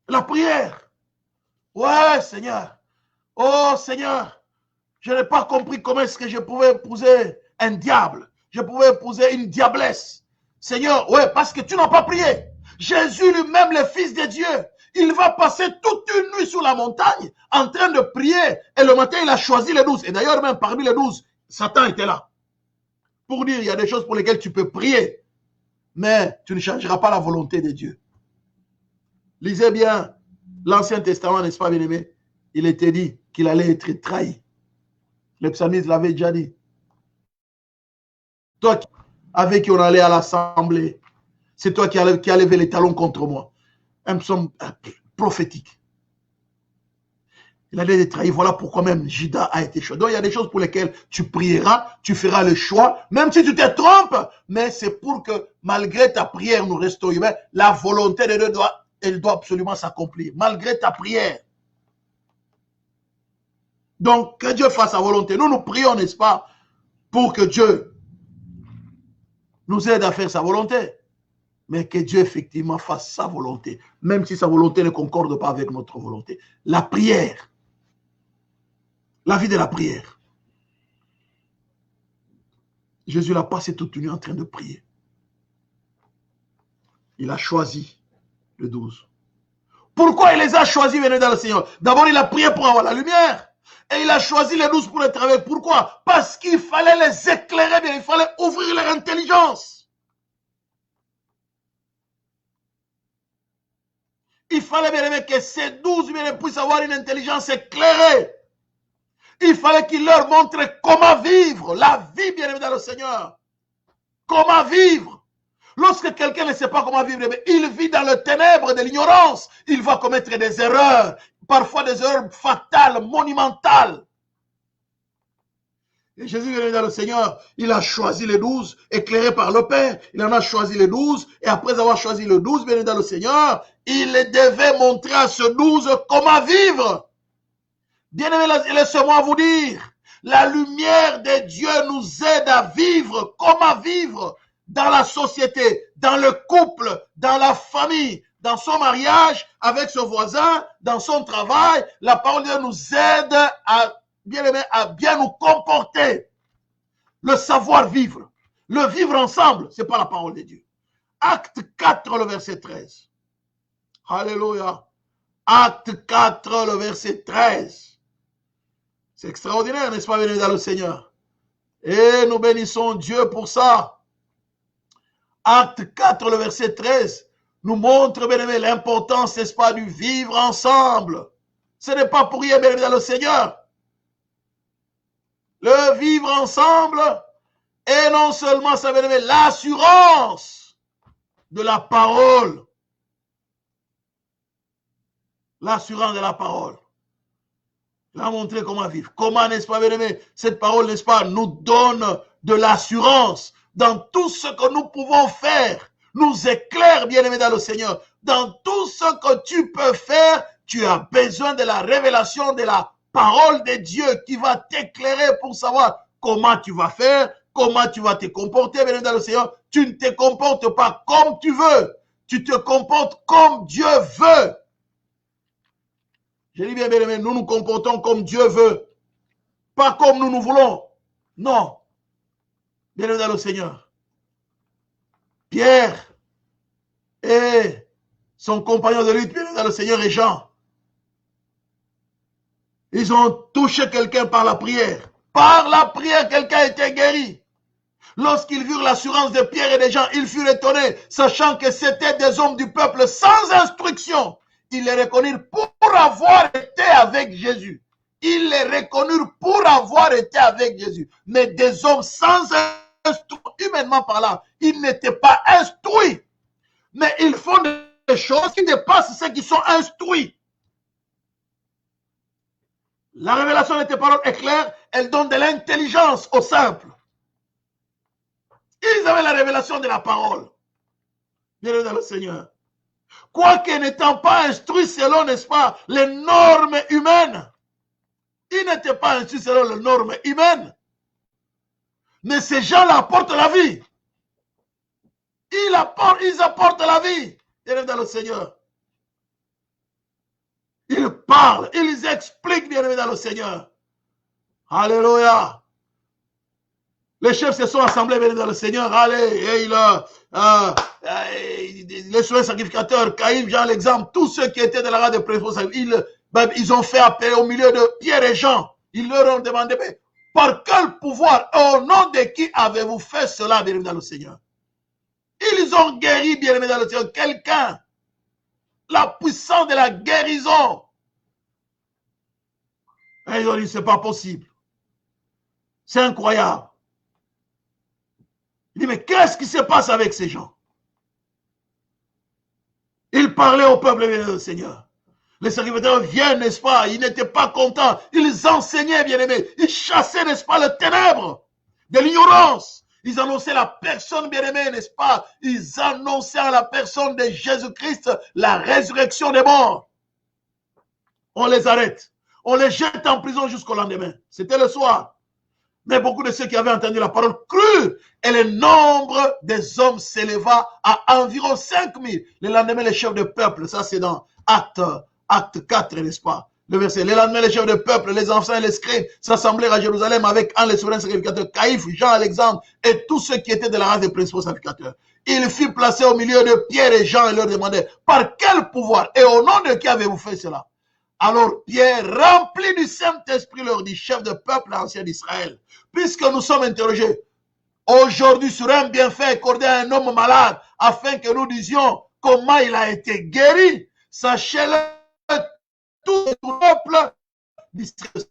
La prière. Ouais, Seigneur. Oh, Seigneur. Je n'ai pas compris comment est-ce que je pouvais épouser un diable. Je pouvais épouser une diablesse. Seigneur, ouais, parce que tu n'as pas prié. Jésus lui-même, le Fils de Dieu, il va passer toute une nuit sur la montagne en train de prier. Et le matin, il a choisi les 12. Et d'ailleurs, même parmi les 12, Satan était là. Pour dire, il y a des choses pour lesquelles tu peux prier, mais tu ne changeras pas la volonté de Dieu. Lisez bien l'Ancien Testament, n'est-ce pas, bien-aimé? Il était dit qu'il allait être trahi. Le psalmiste l'avait déjà dit. Toi avec qui on allait à l'assemblée, c'est toi qui as levé les talons contre moi. Un psaume prophétique. Il allait être trahi. Voilà pourquoi même Judas a été choisi. Donc il y a des choses pour lesquelles tu prieras, tu feras le choix, même si tu te trompes, mais c'est pour que malgré ta prière, nous restons humains, la volonté de Dieu elle doit absolument s'accomplir, malgré ta prière. Donc que Dieu fasse sa volonté. Nous prions, n'est-ce pas, pour que Dieu nous aide à faire sa volonté. Mais que Dieu effectivement fasse sa volonté, même si sa volonté ne concorde pas avec notre volonté. La prière. La vie de la prière. Jésus l'a passé toute une nuit en train de prier. Il a choisi les 12. Pourquoi il les a choisis, venez dans le Seigneur? D'abord, il a prié pour avoir la lumière. Et il a choisi les 12 pour être avec. Pourquoi? Parce qu'il fallait les éclairer bien, il fallait ouvrir leur intelligence. Il fallait bien aimer que ces 12 bien puissent avoir une intelligence éclairée. Il fallait qu'il leur montre comment vivre la vie bien aimée dans le Seigneur. Comment vivre. Lorsque quelqu'un ne sait pas comment vivre, il vit dans le ténèbre de l'ignorance. Il va commettre des erreurs, parfois des erreurs fatales, monumentales. Et Jésus est dans le Seigneur, il a choisi les 12, éclairé par le Père. Il en a choisi les 12, et après avoir choisi les 12, bien dans le Seigneur, il devait montrer à ce 12 comment vivre. Bien-aimés, laissez-moi vous dire, la lumière de Dieu nous aide à vivre. Comment vivre dans la société, dans le couple, dans la famille, dans son mariage, avec son voisin, dans son travail. La parole de Dieu nous aide à bien nous comporter. Le savoir-vivre. Le vivre ensemble, ce n'est pas la parole de Dieu. Acte 4, le verset 13. Alléluia. Acte 4, le verset 13. C'est extraordinaire, n'est-ce pas, bien dans le Seigneur? Et nous bénissons Dieu pour ça. Acte 4, le verset 13, nous montre, bien aimé, l'importance, n'est-ce pas, du vivre ensemble. Ce n'est pas pour rien, bien aimé, dans le Seigneur. Le vivre ensemble, et non seulement ça, bien aimé, l'assurance de la parole. L'assurance de la parole. Il a montré comment vivre. Comment, n'est-ce pas, bien aimé, cette parole, n'est-ce pas, nous donne de l'assurance dans tout ce que nous pouvons faire. Nous éclaire, bien aimé, dans le Seigneur. Dans tout ce que tu peux faire, tu as besoin de la révélation de la parole de Dieu qui va t'éclairer pour savoir comment tu vas faire, comment tu vas te comporter, bien aimé, dans le Seigneur. Tu ne te comportes pas comme tu veux. Tu te comportes comme Dieu veut. Je dis bien, bien aimé, nous nous comportons comme Dieu veut. Pas comme nous nous voulons. Non. Bien aimé dans le Seigneur. Pierre et son compagnon de lutte, bien aimé dans le Seigneur, et Jean. Ils ont touché quelqu'un par la prière. Par la prière, quelqu'un a été guéri. Lorsqu'ils virent l'assurance de Pierre et des gens, ils furent étonnés, sachant que c'étaient des hommes du peuple sans instruction. Ils les reconnurent pour avoir été avec Jésus. Ils les reconnurent pour avoir été avec Jésus. Mais des hommes sans instruction, humainement parlant, ils n'étaient pas instruits. Mais ils font des choses qui dépassent ceux qui sont instruits. La révélation de tes paroles est claire, elle donne de l'intelligence aux simples. Ils avaient la révélation de la parole. Bienvenue dans le Seigneur. Quoique n'étant pas instruits selon, n'est-ce pas, les normes humaines. Ils n'étaient pas instruits selon les normes humaines. Mais ces gens-là apportent la vie. Ils apportent la vie. Bienvenue dans le Seigneur. Ils parlent, ils expliquent, bienvenue dans le Seigneur. Alléluia. Les chefs se sont assemblés, bienvenue dans le Seigneur. Allez, et les soins sacrificateurs, Caïphe, Jean l'exemple, tous ceux qui étaient de la race de préférence, ils ont fait appel au milieu de Pierre et Jean. Ils leur ont demandé, mais par quel pouvoir, au nom de qui avez-vous fait cela, bienvenue dans le Seigneur? Ils ont guéri, bienvenue dans le Seigneur, quelqu'un. La puissance de la guérison. Et ils ont dit, c'est pas possible. C'est incroyable. Il dit, mais qu'est-ce qui se passe avec ces gens? Ils parlaient au peuple, bien-aimé, Seigneur. Les sacrificateurs viennent, n'est-ce pas? Ils n'étaient pas contents. Ils enseignaient, bien-aimés. Ils chassaient, n'est-ce pas, le ténèbre de l'ignorance. Ils annonçaient la personne, bien-aimée, n'est-ce pas? Ils annonçaient à la personne de Jésus-Christ la résurrection des morts. On les arrête. On les jette en prison jusqu'au lendemain. C'était le soir. Mais beaucoup de ceux qui avaient entendu la parole crurent et le nombre des hommes s'éleva à environ 5000. Le lendemain, les chefs de peuple, ça c'est dans Acte 4, n'est-ce pas? Le verset. Le lendemain, les chefs de peuple, les anciens et les scribes s'assemblèrent à Jérusalem avec les souverains sacrificateurs, Caïphe, Jean, Alexandre et tous ceux qui étaient de la race des principaux sacrificateurs. Il fut placé au milieu de Pierre et Jean et leur demandait, par quel pouvoir et au nom de qui avez-vous fait cela? Alors Pierre, rempli du Saint-Esprit, leur dit, chef de peuple ancien d'Israël, puisque nous sommes interrogés aujourd'hui sur un bienfait accordé à un homme malade, afin que nous disions comment il a été guéri, sachez-le, tout le peuple d'Israël,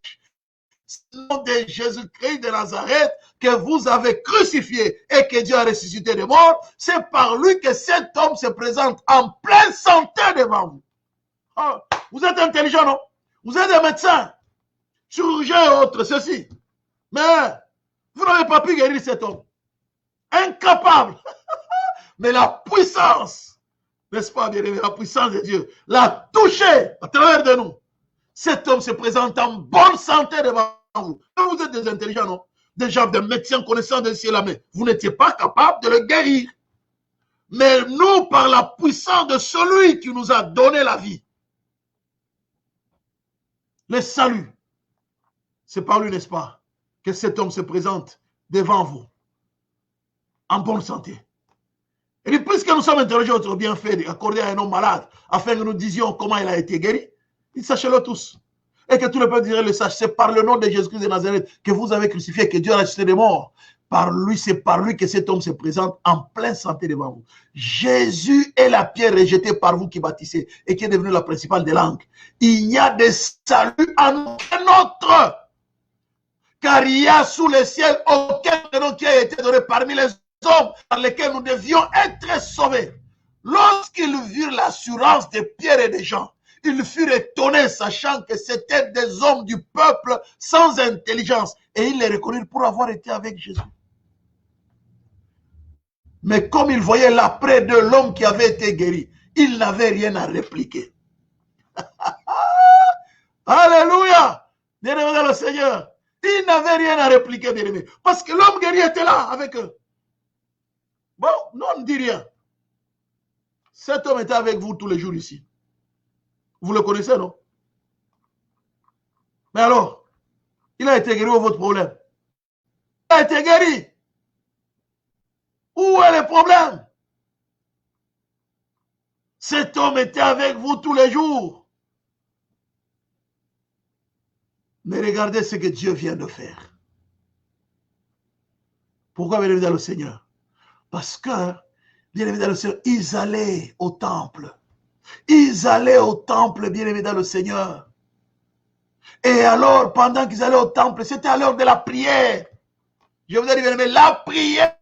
nom de Jésus-Christ de Nazareth, que vous avez crucifié et que Dieu a ressuscité des morts, c'est par lui que cet homme se présente en pleine santé devant vous. Oh, vous êtes intelligent, non? Vous êtes des médecins, chirurgiens et autres, ceci. Mais vous n'avez pas pu guérir cet homme. Incapable. Mais la puissance, n'est-ce pas, bien aimé, la puissance de Dieu l'a touché à travers de nous. Cet homme se présente en bonne santé devant vous. Vous êtes des intelligents, non? Des gens, des médecins connaissant de ciel à main. Vous n'étiez pas capable de le guérir. Mais nous, par la puissance de celui qui nous a donné la vie, le salut, c'est par lui, n'est-ce pas, que cet homme se présente devant vous, en bonne santé. Et puisque nous sommes interrogés au bienfait accordé à un homme malade, afin que nous disions comment il a été guéri, sachez-le tous. Et que tout le peuple dirait le sache, c'est par le nom de Jésus-Christ de Nazareth que vous avez crucifié, que Dieu a ressuscité des morts. Par lui, c'est par lui que cet homme se présente en pleine santé devant vous. Jésus est la pierre rejetée par vous qui bâtissez et qui est devenue la principale des langues. Il n'y a de salut en aucun autre, car il y a sous le ciel aucun nom qui a été donné parmi les hommes par lesquels nous devions être sauvés. Lorsqu'ils virent l'assurance de Pierre et des gens, ils furent étonnés, sachant que c'était des hommes du peuple sans intelligence, et ils les reconnurent pour avoir été avec Jésus. Mais comme ils voyaient l'après de l'homme qui avait été guéri, ils n'avaient rien à répliquer. Alléluia! Bien-aimés dans le Seigneur, ils n'avaient rien à répliquer, bien-aimés, parce que l'homme guéri était là avec eux. Bon, non, on ne dit rien. Cet homme était avec vous tous les jours ici. Vous le connaissez, non? Mais alors, il a été guéri, où est votre problème? Il a été guéri. Où est le problème? Cet homme était avec vous tous les jours. Mais regardez ce que Dieu vient de faire. Pourquoi, bien aimé dans le Seigneur? Parce que, bien aimé dans le Seigneur, ils allaient au temple. Ils allaient au temple, bien aimé dans le Seigneur. Et alors, pendant qu'ils allaient au temple, c'était à l'heure de la prière. Je vous ai dit, bien aimé, la prière.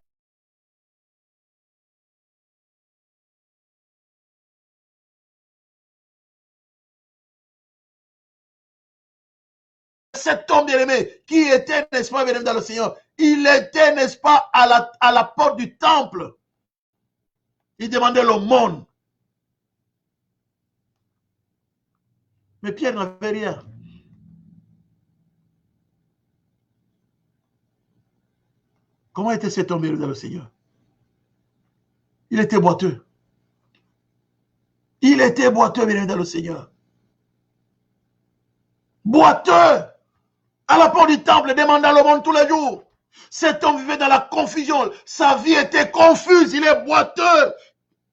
Cet homme bien-aimé, qui était, n'est-ce pas, bien-aimé dans le Seigneur, il était, n'est-ce pas, à la porte du temple. Il demandait l'aumône. Mais Pierre n'avait rien. Comment était cet homme bien-aimé dans le Seigneur? Il était boiteux. Il était boiteux, bien-aimé dans le Seigneur. Boiteux, à la porte du temple, demandant l'aumône tous les jours. Cet homme vivait dans la confusion. Sa vie était confuse. Il est boiteux.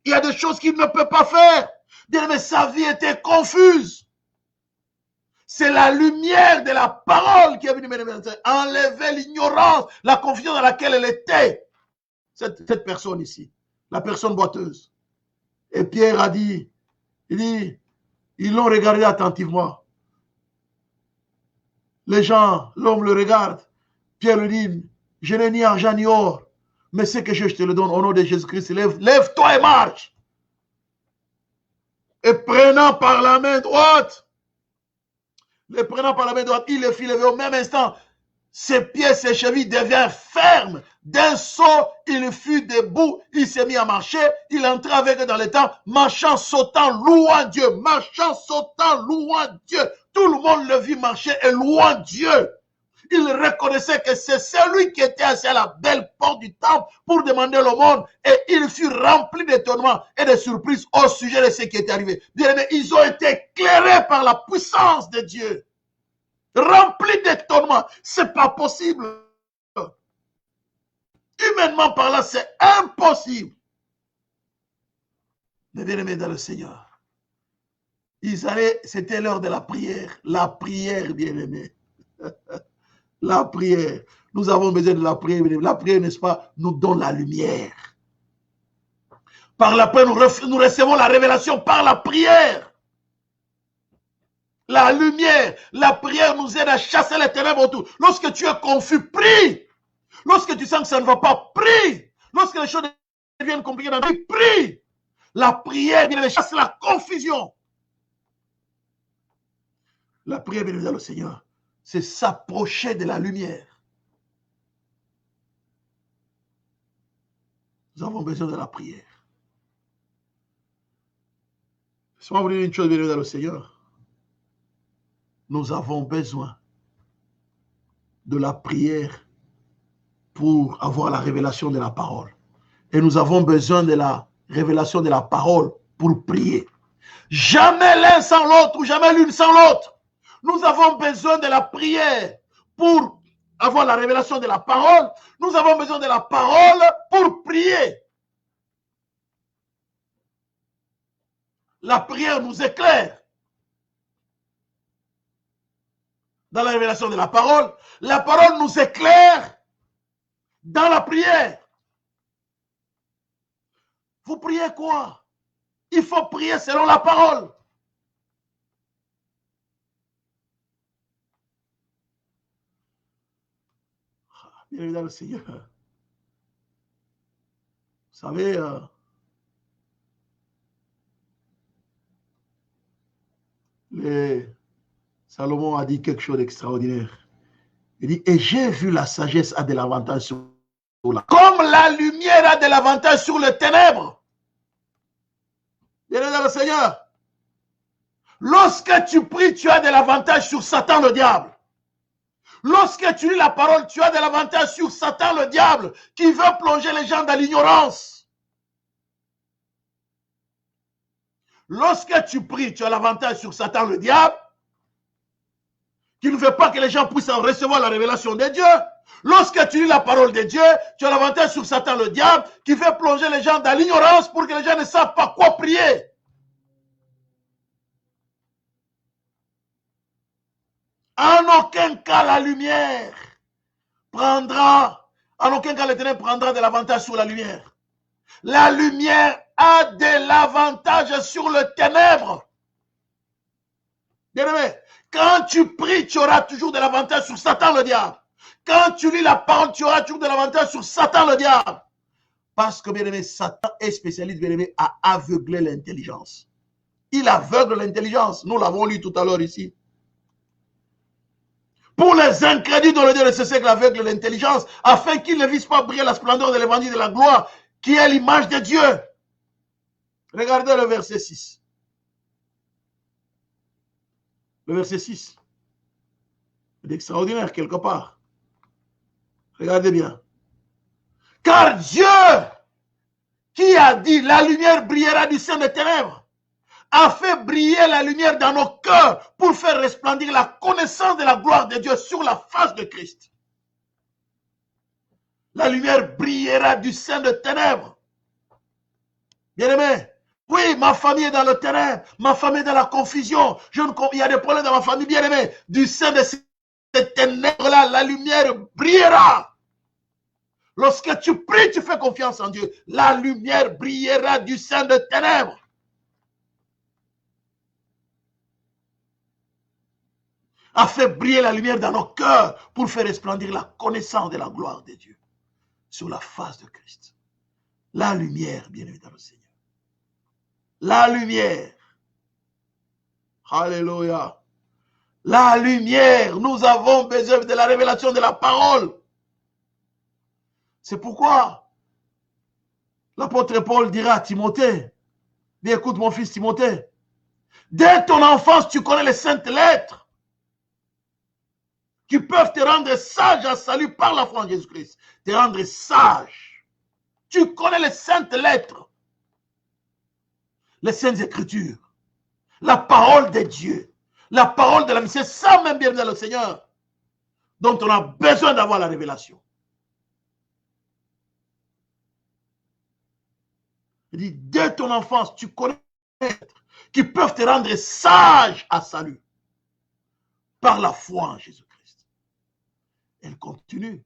Il y a des choses qu'il ne peut pas faire. Mais sa vie était confuse. C'est la lumière de la parole qui est venue enlever l'ignorance, la confusion dans laquelle elle était. Cette personne ici, la personne boiteuse. Et Pierre a dit, ils l'ont regardé attentivement. Les gens, l'homme le regarde. Pierre lui dit, je n'ai ni argent ni or, mais ce que je te le donne au nom de Jésus-Christ, lève-toi et marche. Et prenant par la main droite, il le fit lever au même instant. Ses pieds, ses chevilles deviennent fermes. D'un saut, il fut debout, il s'est mis à marcher, il entra avec eux dans les temps, marchant, sautant, louant Dieu, marchant, sautant, louant Dieu. Tout le monde le vit marcher et louant Dieu. Il reconnaissait que c'est celui qui était assis à la belle porte du temple pour demander l'aumône, et il fut rempli d'étonnement et de surprise au sujet de ce qui était arrivé. Bien aimés, ils ont été éclairés par la puissance de Dieu. Remplis d'étonnement. C'est pas possible. Humainement parlant, c'est impossible. Mais bien aimés dans le Seigneur, ils allaient, c'était l'heure de la prière. La prière, bien aimés. La prière. Nous avons besoin de la prière. La prière, n'est-ce pas, nous donne la lumière. Par la prière, nous recevons la révélation par la prière. La lumière, la prière nous aide à chasser les ténèbres autour. Lorsque tu es confus, prie. Lorsque tu sens que ça ne va pas, prie. Lorsque les choses deviennent compliquées dans ta vie, prie. La prière, bien aimé, chasse la confusion. La prière, bien aimé, dans le Seigneur, c'est s'approcher de la lumière. Nous avons besoin de la prière. Laissez-moi vous dire une chose, bien aimé, dans le Seigneur. Nous avons besoin de la prière pour avoir la révélation de la parole. Et nous avons besoin de la révélation de la parole pour prier. Jamais l'un sans l'autre ou jamais l'une sans l'autre. Nous avons besoin de la prière pour avoir la révélation de la parole. Nous avons besoin de la parole pour prier. La prière nous éclaire. Dans la révélation de la parole nous éclaire dans la prière. Vous priez quoi? Il faut prier selon la parole. Bien évidemment, le Seigneur. Vous savez, Salomon a dit quelque chose d'extraordinaire. Il dit, et j'ai vu la sagesse a de l'avantage sur la... Comme la lumière a de l'avantage sur les ténèbres. Bien évidemment, le Seigneur. Lorsque tu pries, tu as de l'avantage sur Satan, le diable. Lorsque tu lis la parole, tu as de l'avantage sur Satan, le diable, qui veut plonger les gens dans l'ignorance. Lorsque tu pries, tu as l'avantage sur Satan, le diable, qui ne veut pas que les gens puissent recevoir la révélation de Dieu. Lorsque tu lis la parole de Dieu, tu as l'avantage sur Satan, le diable, qui veut plonger les gens dans l'ignorance pour que les gens ne savent pas quoi prier. En aucun cas, la lumière prendra En aucun cas, l'Éternel prendra de l'avantage sur la lumière. La lumière a de l'avantage sur le ténèbre. Bien-aimé, quand tu pries, tu auras toujours de l'avantage sur Satan le diable. Quand tu lis la parole, tu auras toujours de l'avantage sur Satan le diable. Parce que, bien-aimé, Satan est spécialiste, bien-aimé, à aveugler l'intelligence. Il aveugle l'intelligence. Nous l'avons lu tout à l'heure ici. Pour les incrédules dont le Dieu de ce siècle aveugle l'intelligence, afin qu'ils ne visent pas briller la splendeur de l'évangile de la gloire, qui est l'image de Dieu. Regardez le verset 6. Le verset 6. C'est extraordinaire quelque part. Regardez bien. Car Dieu, qui a dit la lumière brillera du sein des ténèbres, a fait briller la lumière dans nos cœurs pour faire resplendir la connaissance de la gloire de Dieu sur la face de Christ. La lumière brillera du sein des ténèbres. Bien-aimé, oui, ma famille est dans le ténèbre, ma famille est dans la confusion, il y a des problèmes dans ma famille, bien-aimé, du sein de ces ténèbres-là, la lumière brillera. Lorsque tu pries, tu fais confiance en Dieu, la lumière brillera du sein des ténèbres. A fait briller la lumière dans nos cœurs pour faire resplendir la connaissance de la gloire de Dieu sur la face de Christ. La lumière, bien-aimé dans le Seigneur. La lumière. Alléluia. La lumière. Nous avons besoin de la révélation de la parole. C'est pourquoi l'apôtre Paul dira à Timothée, dis, écoute mon fils Timothée, dès ton enfance, tu connais les saintes lettres qui peuvent te rendre sage à salut par la foi en Jésus-Christ. Te rendre sage. Tu connais les saintes lettres, les saintes écritures, la parole de Dieu, la parole de la vie. C'est ça même, bien dans le Seigneur, dont on a besoin d'avoir la révélation. Il dit, dès ton enfance, tu connais les lettres qui peuvent te rendre sage à salut par la foi en Jésus-Christ. Elle continue.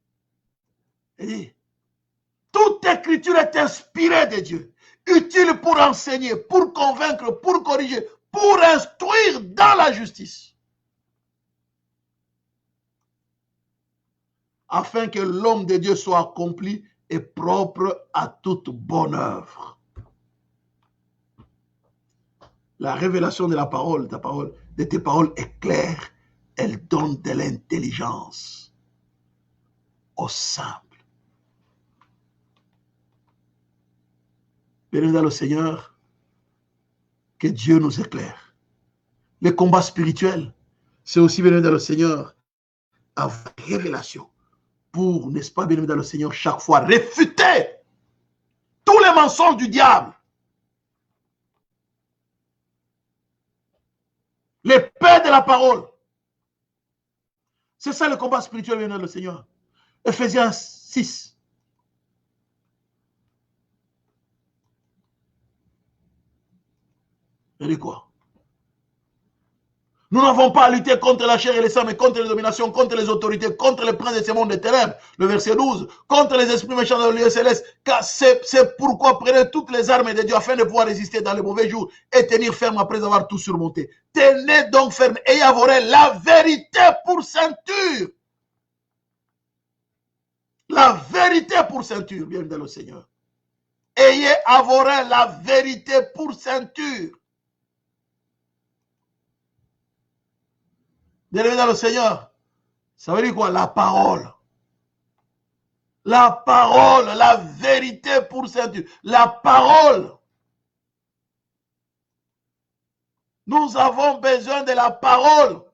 Elle dit, toute écriture est inspirée de Dieu, utile pour enseigner, pour convaincre, pour corriger, pour instruire dans la justice, afin que l'homme de Dieu soit accompli et propre à toute bonne œuvre. La révélation de la parole, de tes paroles est claire. Elle donne de l'intelligence au simple. Béni dans le Seigneur, que Dieu nous éclaire. Les combats spirituels, c'est aussi, béni dans le Seigneur, avoir révélation pour, n'est-ce pas, béni dans le Seigneur, chaque fois réfuter tous les mensonges du diable. L'épée de la parole. C'est ça le combat spirituel, béni dans le Seigneur. Ephésiens 6. Il dit quoi? Nous n'avons pas à lutter contre la chair et les sangs, mais contre les dominations, contre les autorités, contre les princes de ce monde des ténèbres. Le verset 12. Contre les esprits méchants dans le lieu céleste. Car c'est pourquoi prenez toutes les armes de Dieu afin de pouvoir résister dans les mauvais jours et tenir ferme après avoir tout surmonté. Tenez donc ferme et à vos oreilles la vérité pour ceinture. La vérité pour ceinture, bien dans le Seigneur. Ayez à vos oreilles la vérité pour ceinture. Bien dans le Seigneur, ça veut dire quoi? La parole. La parole, la vérité pour ceinture. La parole. Nous avons besoin de la parole.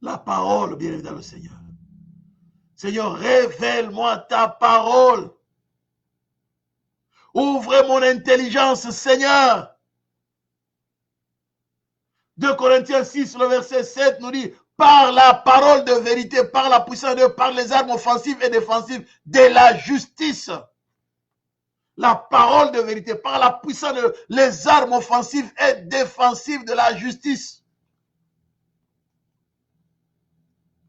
La parole, bien dans le Seigneur. Seigneur, révèle-moi ta parole. Ouvre mon intelligence, Seigneur. 2 Corinthiens 6, le verset 7 nous dit, par la parole de vérité, par la puissance de Dieu, par les armes offensives et défensives de la justice. La parole de vérité, par la puissance de Dieu, les armes offensives et défensives de la justice.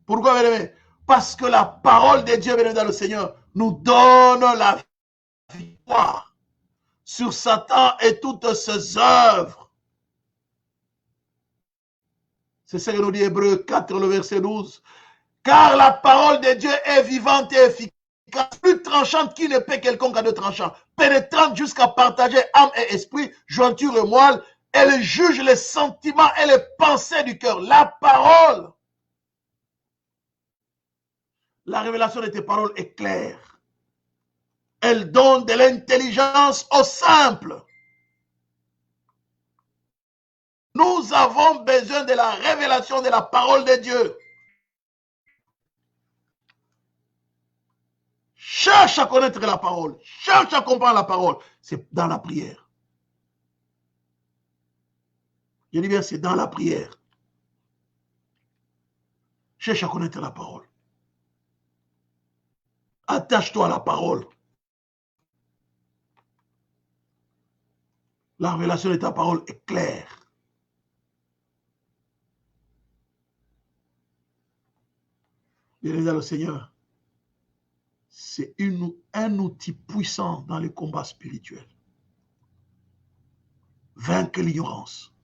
Pourquoi, bien-aimé? Parce que la parole de Dieu, bien-aimé dans le Seigneur, nous donne la victoire sur Satan et toutes ses œuvres. C'est ce que nous dit Hébreux 4, le verset 12. Car la parole de Dieu est vivante et efficace, plus tranchante qu'une épée quelconque à deux tranchants, pénétrante jusqu'à partager âme et esprit, jointure et moelle. Elle juge les sentiments et les pensées du cœur. La parole, la révélation de tes paroles est claire. Elle donne de l'intelligence aux simples. Nous avons besoin de la révélation de la parole de Dieu. Cherche à connaître la parole. Cherche à comprendre la parole. C'est dans la prière. Je dis bien, c'est dans la prière. Cherche à connaître la parole. Attache-toi à la parole. La révélation de ta parole est claire. Bien-aimé le Seigneur, c'est un outil puissant dans les combats spirituels. Vaincre l'ignorance.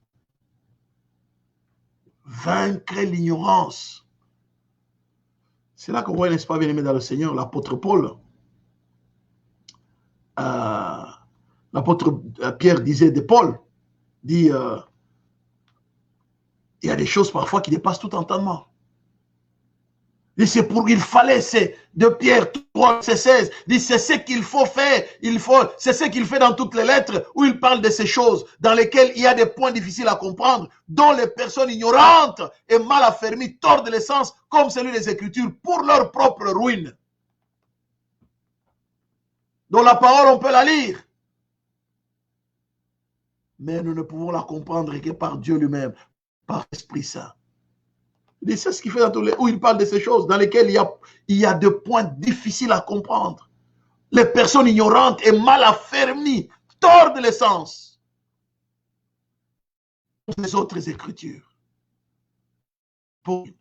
Vaincre l'ignorance. C'est là qu'on voit, n'est-ce pas, bien-aimé dans le Seigneur, l'apôtre Paul. L'apôtre Pierre disait de Paul, dit, il y a des choses parfois qui dépassent tout entendement. Et c'est pour il fallait, c'est de Pierre 3, 16, dit c'est ce qu'il faut faire, c'est ce qu'il fait dans toutes les lettres où il parle de ces choses dans lesquelles il y a des points difficiles à comprendre, dont les personnes ignorantes et mal affermies tordent le sens comme celui des Écritures pour leur propre ruine. Dans la parole, on peut la lire, mais nous ne pouvons la comprendre que par Dieu lui-même, par l'Esprit Saint. C'est ce qu'il fait dans tous les où il parle de ces choses dans lesquelles il y a des points difficiles à comprendre. Les personnes ignorantes et mal affermies tordent le sens des autres Écritures. Paul,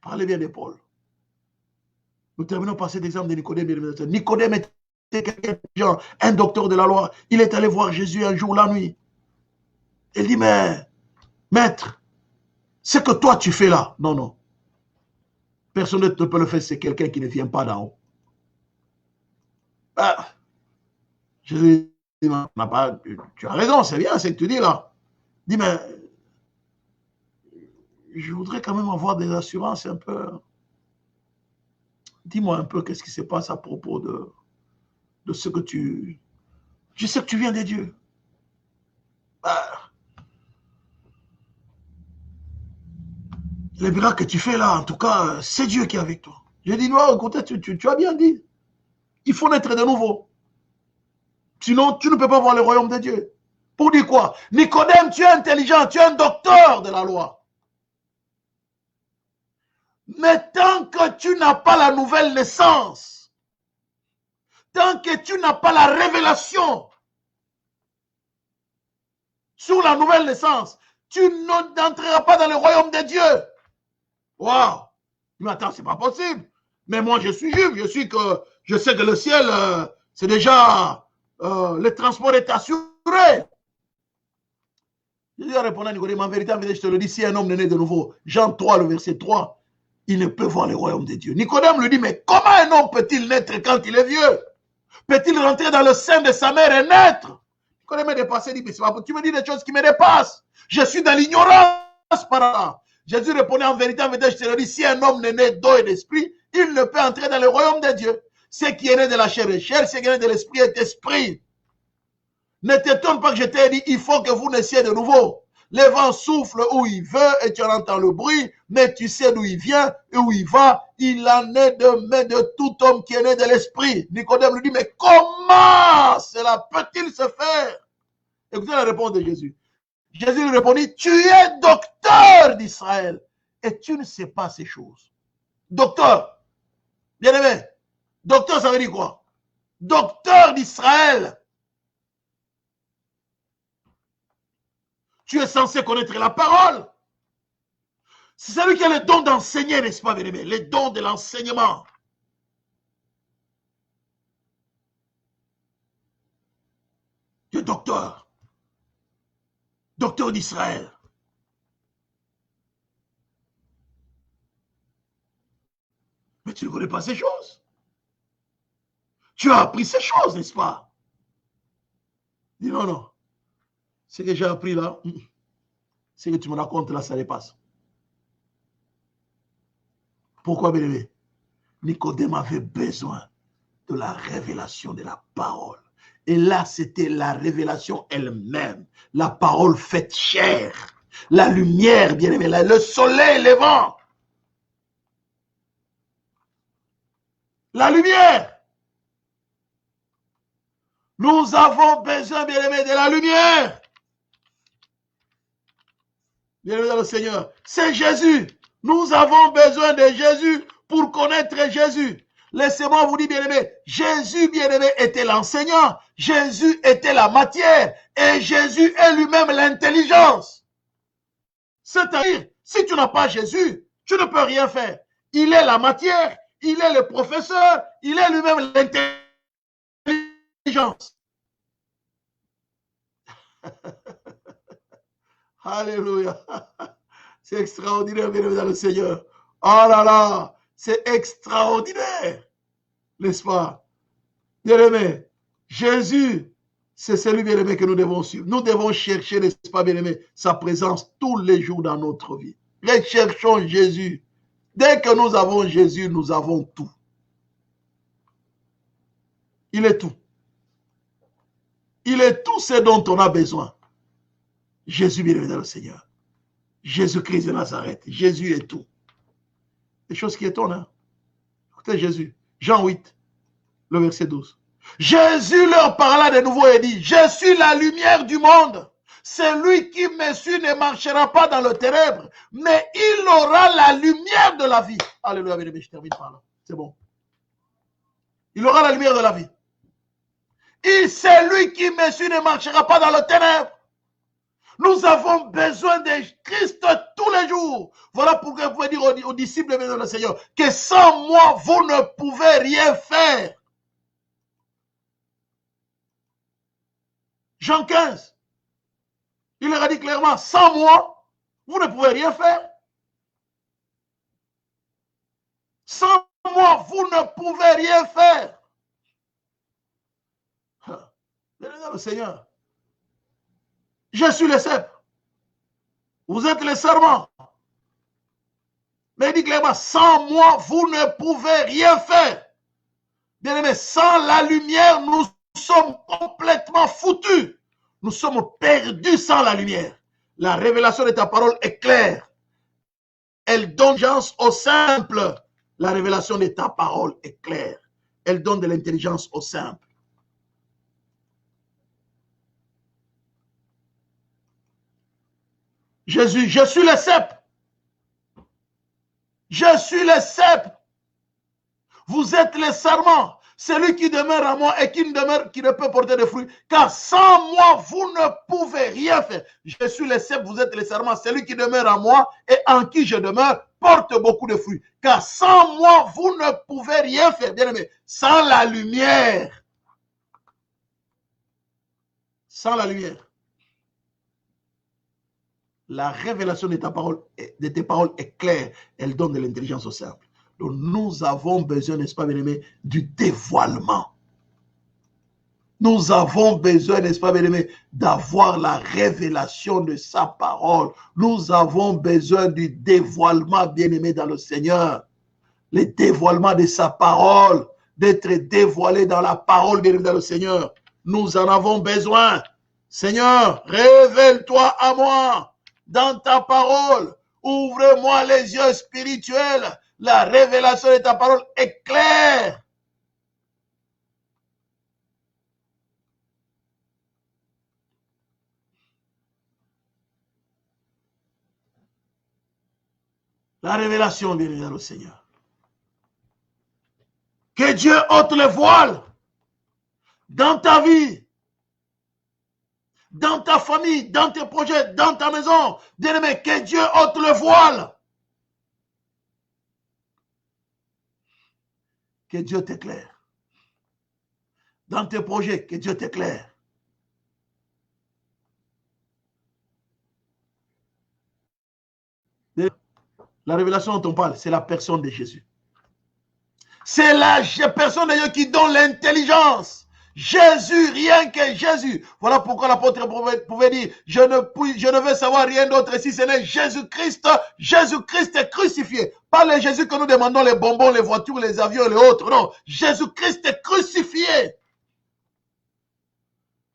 parlez bien de Paul. Nous terminons par cet exemple de Nicodème. Nicodème était quelqu'un, un docteur de la loi. Il est allé voir Jésus un jour la nuit. Il dit, mais maître, ce que toi tu fais là, non, non. Personne ne peut le faire, c'est quelqu'un qui ne vient pas d'en haut. Ah, Jésus dit, tu as raison, c'est bien ce que tu dis là. Il dit, mais je voudrais quand même avoir des assurances un peu. Dis-moi un peu qu'est-ce qui se passe à propos de ce que tu... Je sais que tu viens de Dieu. Les miracles que tu fais là, en tout cas, c'est Dieu qui est avec toi. J'ai dit, non, écoutez, tu as bien dit. Il faut naître de nouveau. Sinon, tu ne peux pas voir le royaume de Dieu. Pour dire quoi? Nicodème, tu es intelligent, tu es un docteur de la loi. Mais tant que tu n'as pas la nouvelle naissance, tant que tu n'as pas la révélation sur la nouvelle naissance, tu n'entreras pas dans le royaume de Dieu. Waouh! Mais attends, c'est pas possible. Mais moi, je suis juif, je sais que le ciel, c'est déjà, le transport est assuré. Jésus a répondu à Nicodème, en vérité, je te le dis, si un homme n'est né de nouveau, Jean 3, le verset 3, il ne peut voir le royaume de Dieu. Nicodème lui dit, mais comment un homme peut-il naître quand il est vieux? Peut-il rentrer dans le sein de sa mère et naître? Nicodème est dépassé, il dit, mais c'est pas, tu me dis des choses qui me dépassent. Je suis dans l'ignorance par là. Jésus répondait, en vérité, je te le dis, si un homme n'est né d'eau et d'esprit, il ne peut entrer dans le royaume de Dieu. Ce qui est né de la chair est chair, ce qui est né de l'esprit est esprit. Ne t'étonne pas que je t'ai dit, il faut que vous naissiez de nouveau. Le vent souffle où il veut et tu en entends le bruit, mais tu sais d'où il vient et où il va. Il en est de même de tout homme qui est né de l'esprit. Nicodème lui dit, mais comment cela peut-il se faire? Écoutez la réponse de Jésus. Jésus lui répondit, tu es docteur d'Israël et tu ne sais pas ces choses. Docteur, bien aimé, docteur ça veut dire quoi? Docteur d'Israël. Tu es censé connaître la parole. C'est celui qui a le don d'enseigner, n'est-ce pas, bien-aimé? Le don de l'enseignement. Le docteur. Docteur d'Israël. Mais tu ne connais pas ces choses. Tu as appris ces choses, n'est-ce pas? Dis non, non. Ce que j'ai appris là, ce que tu me racontes là, ça dépasse. Pourquoi, bien-aimé? Nicodème avait besoin de la révélation de la parole. Et là, c'était la révélation elle-même. La parole faite chair. La lumière, bien-aimé. Le soleil levant. La lumière. Nous avons besoin, bien-aimé, de la lumière. Bien-aimé dans le Seigneur. C'est Jésus. Nous avons besoin de Jésus pour connaître Jésus. Laissez-moi vous dire, bien-aimé, Jésus, bien-aimé, était l'enseignant. Jésus était la matière. Et Jésus est lui-même l'intelligence. C'est-à-dire, si tu n'as pas Jésus, tu ne peux rien faire. Il est la matière, il est le professeur, il est lui-même l'intelligence. Alléluia. C'est extraordinaire, bien-aimé dans le Seigneur. Oh là là, c'est extraordinaire. N'est-ce pas? Bien-aimé, Jésus, c'est celui, bien-aimé, que nous devons suivre. Nous devons chercher, n'est-ce pas, bien-aimé, sa présence tous les jours dans notre vie. Recherchons Jésus. Dès que nous avons Jésus, nous avons tout. Il est tout. Il est tout ce dont on a besoin. Jésus, bien-aimé dans le Seigneur. Jésus-Christ de Nazareth. Jésus est tout. Des choses qui étonnent. Hein? Écoutez Jésus. Jean 8, le verset 12. Jésus leur parla de nouveau et dit, je suis la lumière du monde. Celui qui me suit ne marchera pas dans le ténèbre, mais il aura la lumière de la vie. Alléluia, bien-aimé, je termine par là. C'est bon. Il aura la lumière de la vie. Celui qui me suit ne marchera pas dans le ténèbre. Nous avons besoin de Christ tous les jours. Voilà pourquoi vous pouvez dire aux disciples de le Seigneur que sans moi, vous ne pouvez rien faire. Jean 15, il leur a dit clairement, sans moi, vous ne pouvez rien faire. Sans moi, vous ne pouvez rien faire. Le Seigneur, je suis le cep. Vous êtes le serment. Mais il dit clairement, sans moi, vous ne pouvez rien faire. Bien aimé, sans la lumière, nous sommes complètement foutus. Nous sommes perdus sans la lumière. La révélation de ta parole est claire. Elle donne intelligence au simple. La révélation de ta parole est claire. Elle donne de l'intelligence au simple. Jésus, je suis le cep. Je suis le cep. Vous êtes les sarments. Celui qui demeure à moi et qui ne peut porter de fruits. Car sans moi, vous ne pouvez rien faire. Je suis le cep, vous êtes les sarments. Celui qui demeure à moi et en qui je demeure porte beaucoup de fruits. Car sans moi, vous ne pouvez rien faire. Bien aimé, sans la lumière. Sans la lumière. La révélation de tes paroles est claire. Elle donne de l'intelligence au simple. Donc nous avons besoin, n'est-ce pas, bien-aimé, du dévoilement. Nous avons besoin, n'est-ce pas, bien-aimé, d'avoir la révélation de sa parole. Nous avons besoin du dévoilement, bien-aimé, dans le Seigneur. Le dévoilement de sa parole, d'être dévoilé dans la parole, bien-aimé, dans le Seigneur. Nous en avons besoin. Seigneur, révèle-toi à moi dans ta parole. Ouvre-moi les yeux spirituels. La révélation de ta parole est claire. La révélation vient vers le Seigneur. Que Dieu ôte le voile dans ta vie, dans ta famille, dans tes projets, dans ta maison. Bien-aimé, que Dieu ôte le voile. que Dieu t'éclaire. Dans tes projets, que Dieu t'éclaire. La révélation dont on parle, c'est la personne de Jésus. C'est la personne de Dieu qui donne l'intelligence. Jésus, rien que Jésus. Voilà pourquoi l'apôtre pouvait dire, je ne veux savoir rien d'autre si ce n'est Jésus-Christ. Jésus-Christ est crucifié. Pas le Jésus que nous demandons, les bonbons, les voitures, les avions, les autres. Non, Jésus-Christ est crucifié.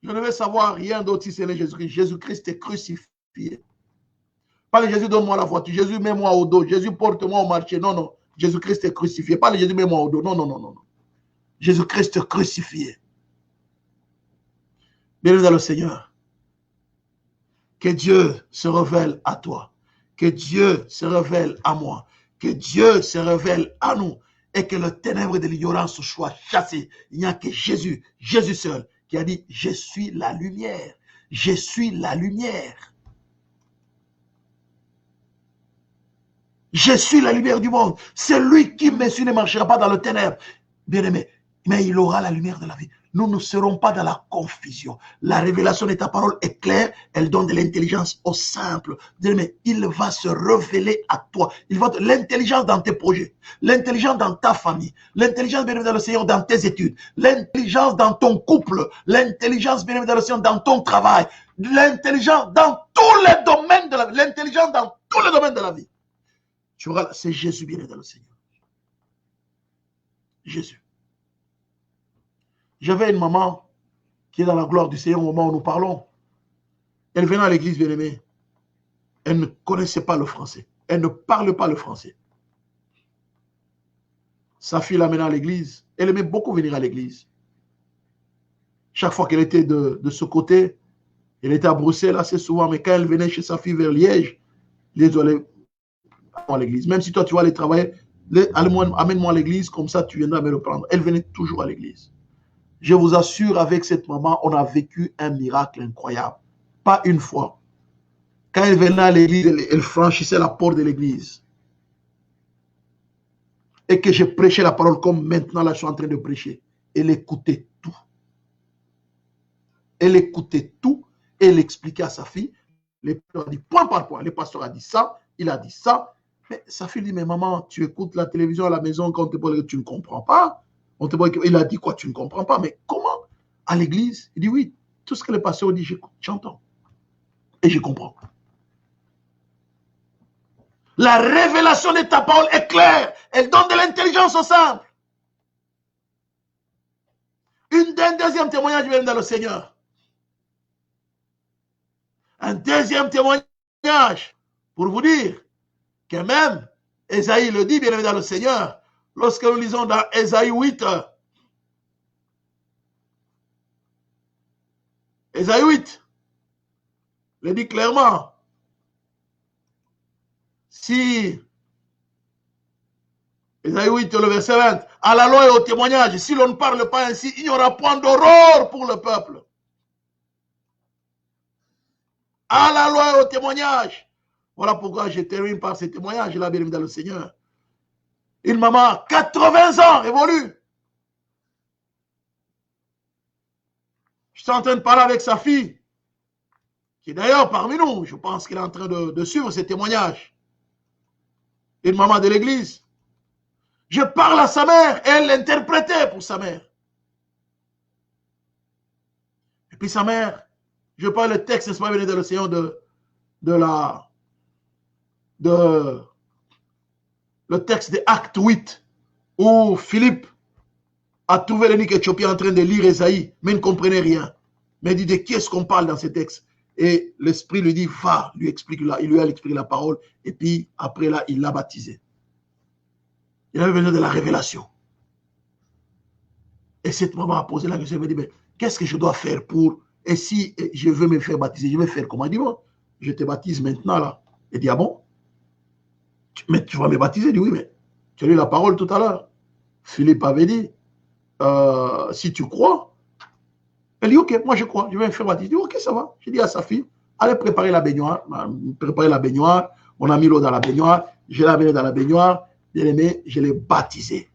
Je ne veux savoir rien d'autre si ce n'est Jésus-Christ. Jésus-Christ est crucifié. Pas le Jésus, donne-moi la voiture. Jésus, mets-moi au dos. Jésus, porte-moi au marché. Non, non. Jésus-Christ est crucifié. Pas le Jésus, mets-moi au dos. Non, non, non, non. Jésus-Christ est crucifié. Bienvenue dans le Seigneur. Que Dieu se révèle à toi. Que Dieu se révèle à moi. Que Dieu se révèle à nous. Et que le ténèbre de l'ignorance soit chassé. Il n'y a que Jésus, Jésus seul, qui a dit, je suis la lumière. Je suis la lumière. Je suis la lumière du monde. Celui qui me suit ne marchera pas dans le ténèbre. Bien-aimé, mais il aura la lumière de la vie. Nous ne serons pas dans la confusion. La révélation de ta parole est claire. Elle donne de l'intelligence au simple. Bien-aimé, il va se révéler à toi. Il va l'intelligence dans tes projets, l'intelligence dans ta famille, l'intelligence, bien-aimé, dans le Seigneur, dans tes études, l'intelligence dans ton couple, l'intelligence, bien-aimé, dans le Seigneur, dans ton travail, l'intelligence dans tous les domaines de la vie, l'intelligence dans tous les domaines de la vie. Tu vois, c'est Jésus bien dans le Seigneur. Jésus. J'avais une maman qui est dans la gloire du Seigneur au moment où nous parlons. Elle venait à l'église, bien-aimée. Elle ne connaissait pas le français. Elle ne parle pas le français. Sa fille l'amenait à l'église. Elle aimait beaucoup venir à l'église. Chaque fois qu'elle était de ce côté, elle était à Bruxelles assez souvent, mais quand elle venait chez sa fille vers Liège, les allait à l'église. Même si toi, tu vas aller travailler, amène-moi à l'église, comme ça, tu viendras me le prendre. Elle venait toujours à l'église. Je vous assure, avec cette maman, on a vécu un miracle incroyable. Pas une fois. Quand elle venait à l'église, elle franchissait la porte de l'église. Et que je prêchais la parole comme maintenant, là, je suis en train de prêcher. Elle écoutait tout. Elle écoutait tout et elle expliquait à sa fille. Le pasteur a dit point par point. Le pasteur a dit ça, il a dit ça. Mais sa fille dit, mais maman, tu écoutes la télévision à la maison quand on te parle, tu ne comprends pas. On te parle, il a dit quoi, tu ne comprends pas. Mais comment? À l'église? Il dit oui, tout ce que le pasteur dit, j'écoute, j'entends. Et je comprends. La révélation de ta parole est claire. Elle donne de l'intelligence au simple. Un deuxième témoignage vient dans le Seigneur. Un deuxième témoignage pour vous dire que même Ésaïe le dit, bien évidemment, dans le Seigneur, lorsque nous lisons dans Ésaïe 8, Ésaïe 8, le dit clairement, si, Ésaïe 8, le verset 20, à la loi et au témoignage, si l'on ne parle pas ainsi, il n'y aura point d'aurore pour le peuple. À la loi et au témoignage. Voilà pourquoi je termine par ce témoignage, là, bien évidemment, dans le Seigneur. Une maman, 80 ans, évolue. Je suis en train de parler avec sa fille, qui est d'ailleurs parmi nous. Je pense qu'elle est en train de suivre ces témoignages. Une maman de l'église. Je parle à sa mère et elle l'interprétait pour sa mère. Et puis sa mère, je parle le texte, n'est-ce pas, venu dans le Seigneur le texte de Acte 8, où Philippe a trouvé l'unique Éthiopien en train de lire Ésaïe, mais il ne comprenait rien. Mais il dit de qui est-ce qu'on parle dans ce texte? Et l'Esprit lui dit, va, lui explique là. Il lui a expliqué la parole, et puis après là, il l'a baptisé. Il avait besoin de la révélation. Et cette maman a posé la question, elle me dit, mais qu'est-ce que je dois faire pour, et si je veux me faire baptiser, je vais faire comment? Il dit, bon, je te baptise maintenant là. Elle dit, ah bon? Mais tu vas me baptiser? Il dit, oui, mais tu as lu la parole tout à l'heure. Philippe avait dit, si tu crois, elle dit, ok, moi je crois, je vais me faire baptiser. Il dit, ok, ça va. J'ai dit à sa fille, allez préparer la baignoire. On a mis l'eau dans la baignoire, je l'ai amené dans la baignoire, bien aimé, je l'ai baptisé.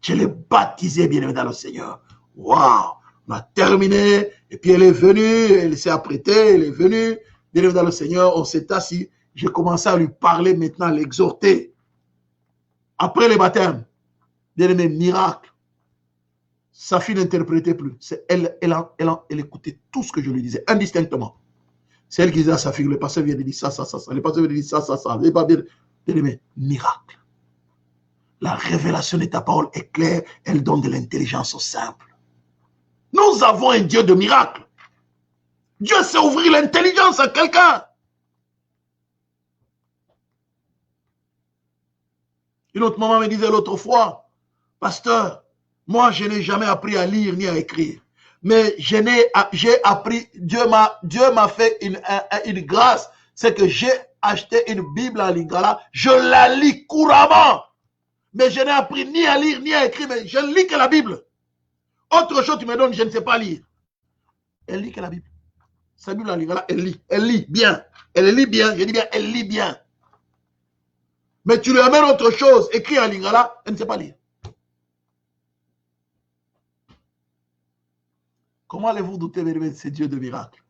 Je l'ai baptisée, bien-aimé dans le Seigneur. Waouh! On a terminé, et puis elle est venue, elle s'est apprêtée, elle est venue, bien-aimé dans le Seigneur, on s'est assis. J'ai commencé à lui parler maintenant, à l'exhorter. Après le baptême, bien-aimé, miracle. Sa fille n'interprétait plus. Elle écoutait tout ce que je lui disais, indistinctement. C'est elle qui disait à sa fille, le pasteur vient de dire ça, ça, ça, ça. Le pasteur vient de dire ça, ça, ça. Bien-aimé, miracle. La révélation de ta parole est claire, elle donne de l'intelligence au simple. Nous avons un Dieu de miracle. Dieu sait ouvrir l'intelligence à quelqu'un. Une autre maman me disait l'autre fois, pasteur, moi je n'ai jamais appris à lire ni à écrire. Mais j'ai appris, Dieu m'a fait une grâce, c'est que j'ai acheté une Bible en lingala, je la lis couramment. Mais je n'ai appris ni à lire ni à écrire, mais je ne lis que la Bible. Autre chose tu me donnes, je ne sais pas lire. Elle lit que la Bible. Sa Bible en lingala, elle lit bien. Elle lit bien, je dis bien, elle lit bien. Mais tu lui amènes autre chose, écrit en lingala, elle ne sait pas lire. Comment allez-vous douter de ces dieux de miracle?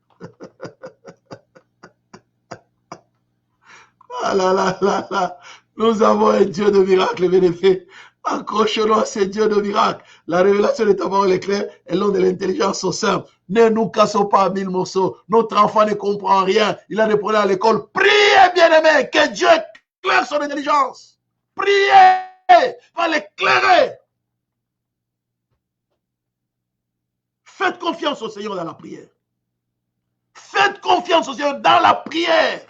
Ah là là là là. Nous avons un Dieu de miracle, bien-aimé. Accrochons-nous à ces dieux de miracle. La révélation de ta parole est claire, elle donne de l'intelligence au simple. Ne nous cassons pas à 1000 morceaux. Notre enfant ne comprend rien. Il a des problèmes à l'école. Priez, bien-aimé, que Dieu éclaire son intelligence. Priez, va l'éclairer. Faites confiance au Seigneur dans la prière. Faites confiance au Seigneur dans la prière.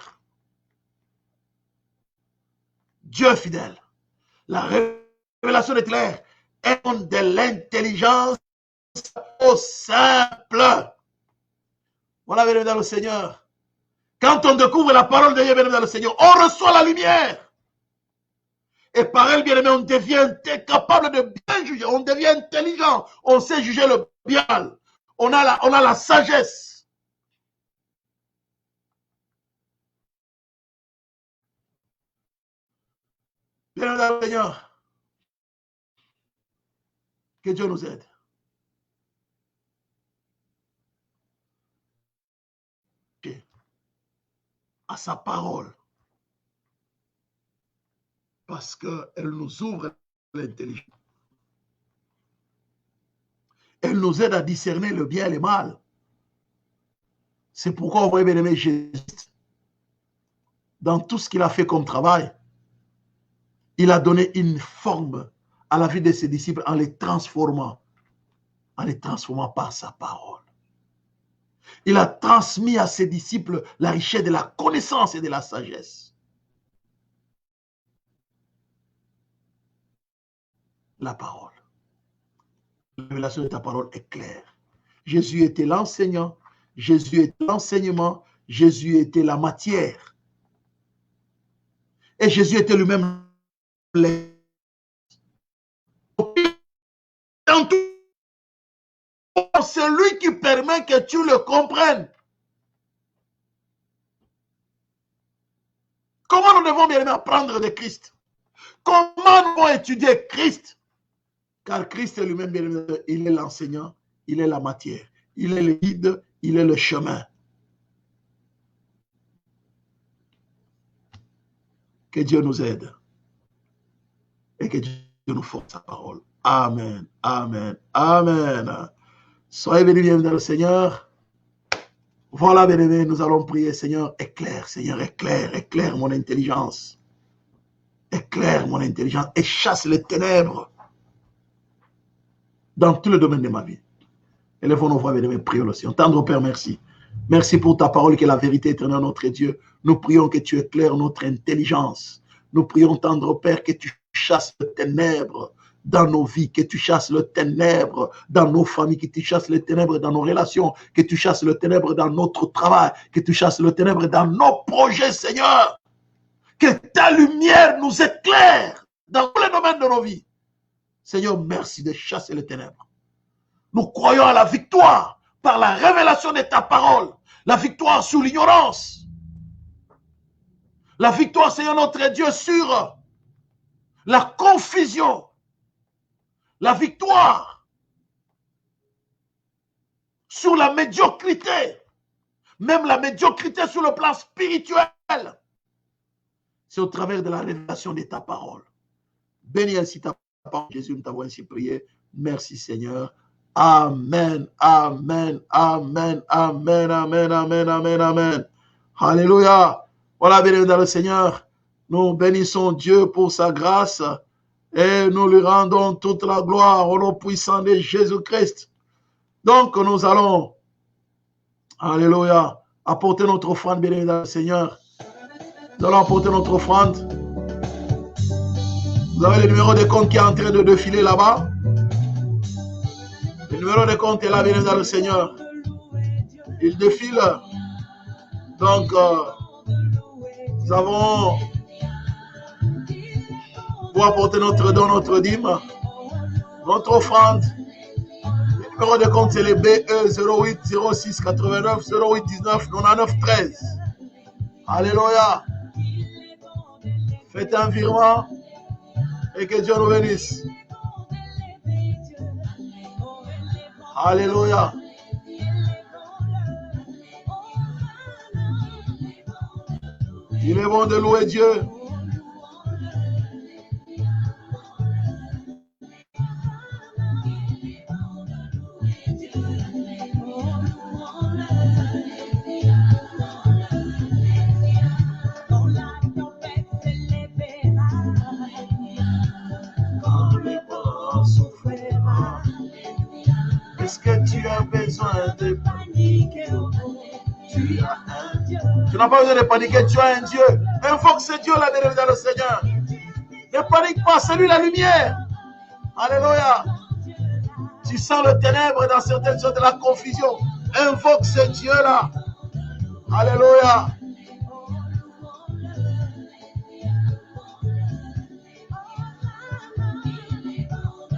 Dieu fidèle. La révélation est claire. Elle donne de l'intelligence au simple. Voilà, bien-aimé dans le Seigneur. Quand on découvre la parole de Dieu, bien-aimé dans le Seigneur, on reçoit la lumière. Et par elle, bien-aimé, on devient capable de bien juger. On devient intelligent. On sait juger le bien. On a la sagesse. Bien-aimé dans le Seigneur, que Dieu nous aide. À sa parole. Parce qu'elle nous ouvre l'intelligence. Elle nous aide à discerner le bien et le mal. C'est pourquoi on voit bien aimé Jésus dans tout ce qu'il a fait comme travail. Il a donné une forme à la vie de ses disciples en les transformant par sa parole. Il a transmis à ses disciples la richesse de la connaissance et de la sagesse. La parole. La révélation de ta parole est claire. Jésus était l'enseignant, Jésus était l'enseignement, Jésus était la matière. Et Jésus était lui-même c'est lui qui permet que tu le comprennes. Comment nous devons bien apprendre de Christ? Comment nous devons étudier Christ? Car Christ est lui-même, bien aimé, il est l'enseignant, il est la matière, il est le guide, il est le chemin. Que Dieu nous aide et que Dieu nous force sa parole. Amen, amen, amen. Soyez bénis, bienvenue dans le Seigneur. Voilà, bien aimé, nous allons prier. Seigneur, Seigneur, éclaire mon intelligence. Éclaire mon intelligence et chasse les ténèbres dans tout le domaine de ma vie. Élèvons nos voix, bien aimé, prions le Seigneur. Tendre Père, merci. Merci pour ta parole qui est la vérité éternelle, notre Dieu. Nous prions que tu éclaires notre intelligence. Nous prions, tendre Père, que tu chasses les ténèbres dans nos vies, que tu chasses le ténèbre dans nos familles, que tu chasses le ténèbre dans nos relations, que tu chasses le ténèbre dans notre travail, que tu chasses le ténèbre dans nos projets, Seigneur. Que ta lumière nous éclaire dans tous les domaines de nos vies. Seigneur, merci de chasser les ténèbres. Nous croyons à la victoire par la révélation de ta parole, la victoire sur l'ignorance, la victoire, Seigneur notre Dieu, sur la confusion, la victoire sur la médiocrité, même la médiocrité sur le plan spirituel. C'est au travers de la révélation de ta parole. Bénis ainsi ta parole, Jésus, nous t'avons ainsi prié. Merci Seigneur. Amen, amen, amen, amen, amen, amen, amen, amen. Alléluia. Voilà, béni dans le Seigneur. Nous bénissons Dieu pour sa grâce et nous lui rendons toute la gloire au nom puissant de Jésus-Christ. Donc, nous allons, alléluia, apporter notre offrande, béni dans le Seigneur. Nous allons apporter notre offrande. Vous avez le numéro de compte qui est en train de défiler là-bas. Le numéro de compte est là, bien dans le Seigneur. Il défile. Donc, nous avons pour apporter notre don, notre dîme, notre offrande. Le numéro de compte, c'est le BE 08 06 89 08 19 99 13. Alléluia. Faites un virement et que Dieu nous bénisse. Alléluia. Il est bon de louer Dieu. Est-ce que tu as besoin de paniquer? Tu as un Dieu. Tu n'as pas besoin de paniquer, tu as un Dieu. Invoque ce Dieu là dans le Seigneur. Ne panique pas, c'est lui la lumière. Alléluia. Tu sens le ténèbre dans certaines choses de la confusion. Invoque ce Dieu là. Alléluia.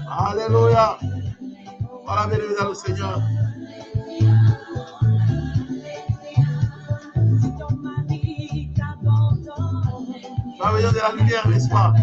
Alléluia. Voilà, béni dans le Seigneur. Tu as besoin de la lumière, n'est-ce pas?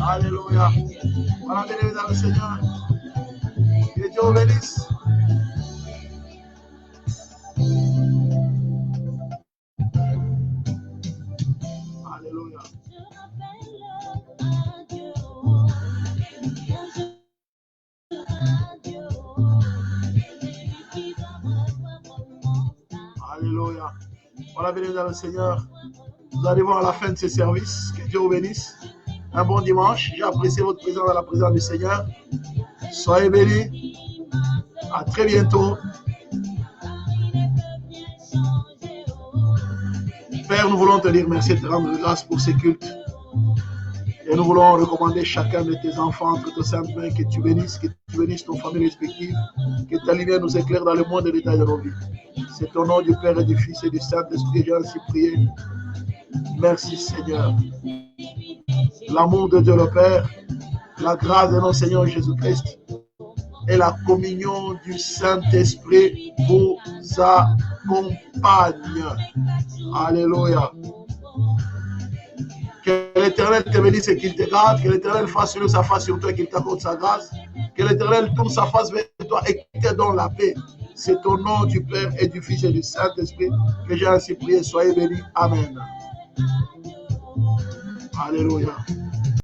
Alléluia. Voilà, béni dans le Seigneur. Que Dieu vous bénisse. Alléluia. Alléluia. Voilà, béni dans le Seigneur. Nous arrivons à la fin de ce service. Que Dieu vous bénisse. Un bon dimanche. J'ai apprécié votre présence dans la présence du Seigneur. Soyez bénis. À très bientôt. Père, nous voulons te dire merci et te rendre grâce pour ces cultes. Et nous voulons recommander chacun de tes enfants entre tes saintes mains, que tu bénisses nos familles respectives, que ta lumière nous éclaire dans le monde et détail de nos vies. C'est au nom du Père et du Fils et du Saint-Esprit que j'ai ainsi prié. Merci Seigneur. L'amour de Dieu le Père, la grâce de notre Seigneur Jésus-Christ et la communion du Saint-Esprit vous accompagne. Alléluia. Que l'Éternel te bénisse et qu'il te garde. Que l'Éternel fasse sur sa face sur toi et qu'il t'accorde sa grâce. Que l'Éternel tourne sa face vers toi et qu'il te donne la paix. C'est au nom du Père et du Fils et du Saint-Esprit que j'ai ainsi prié. Soyez bénis. Amen. Alléluia.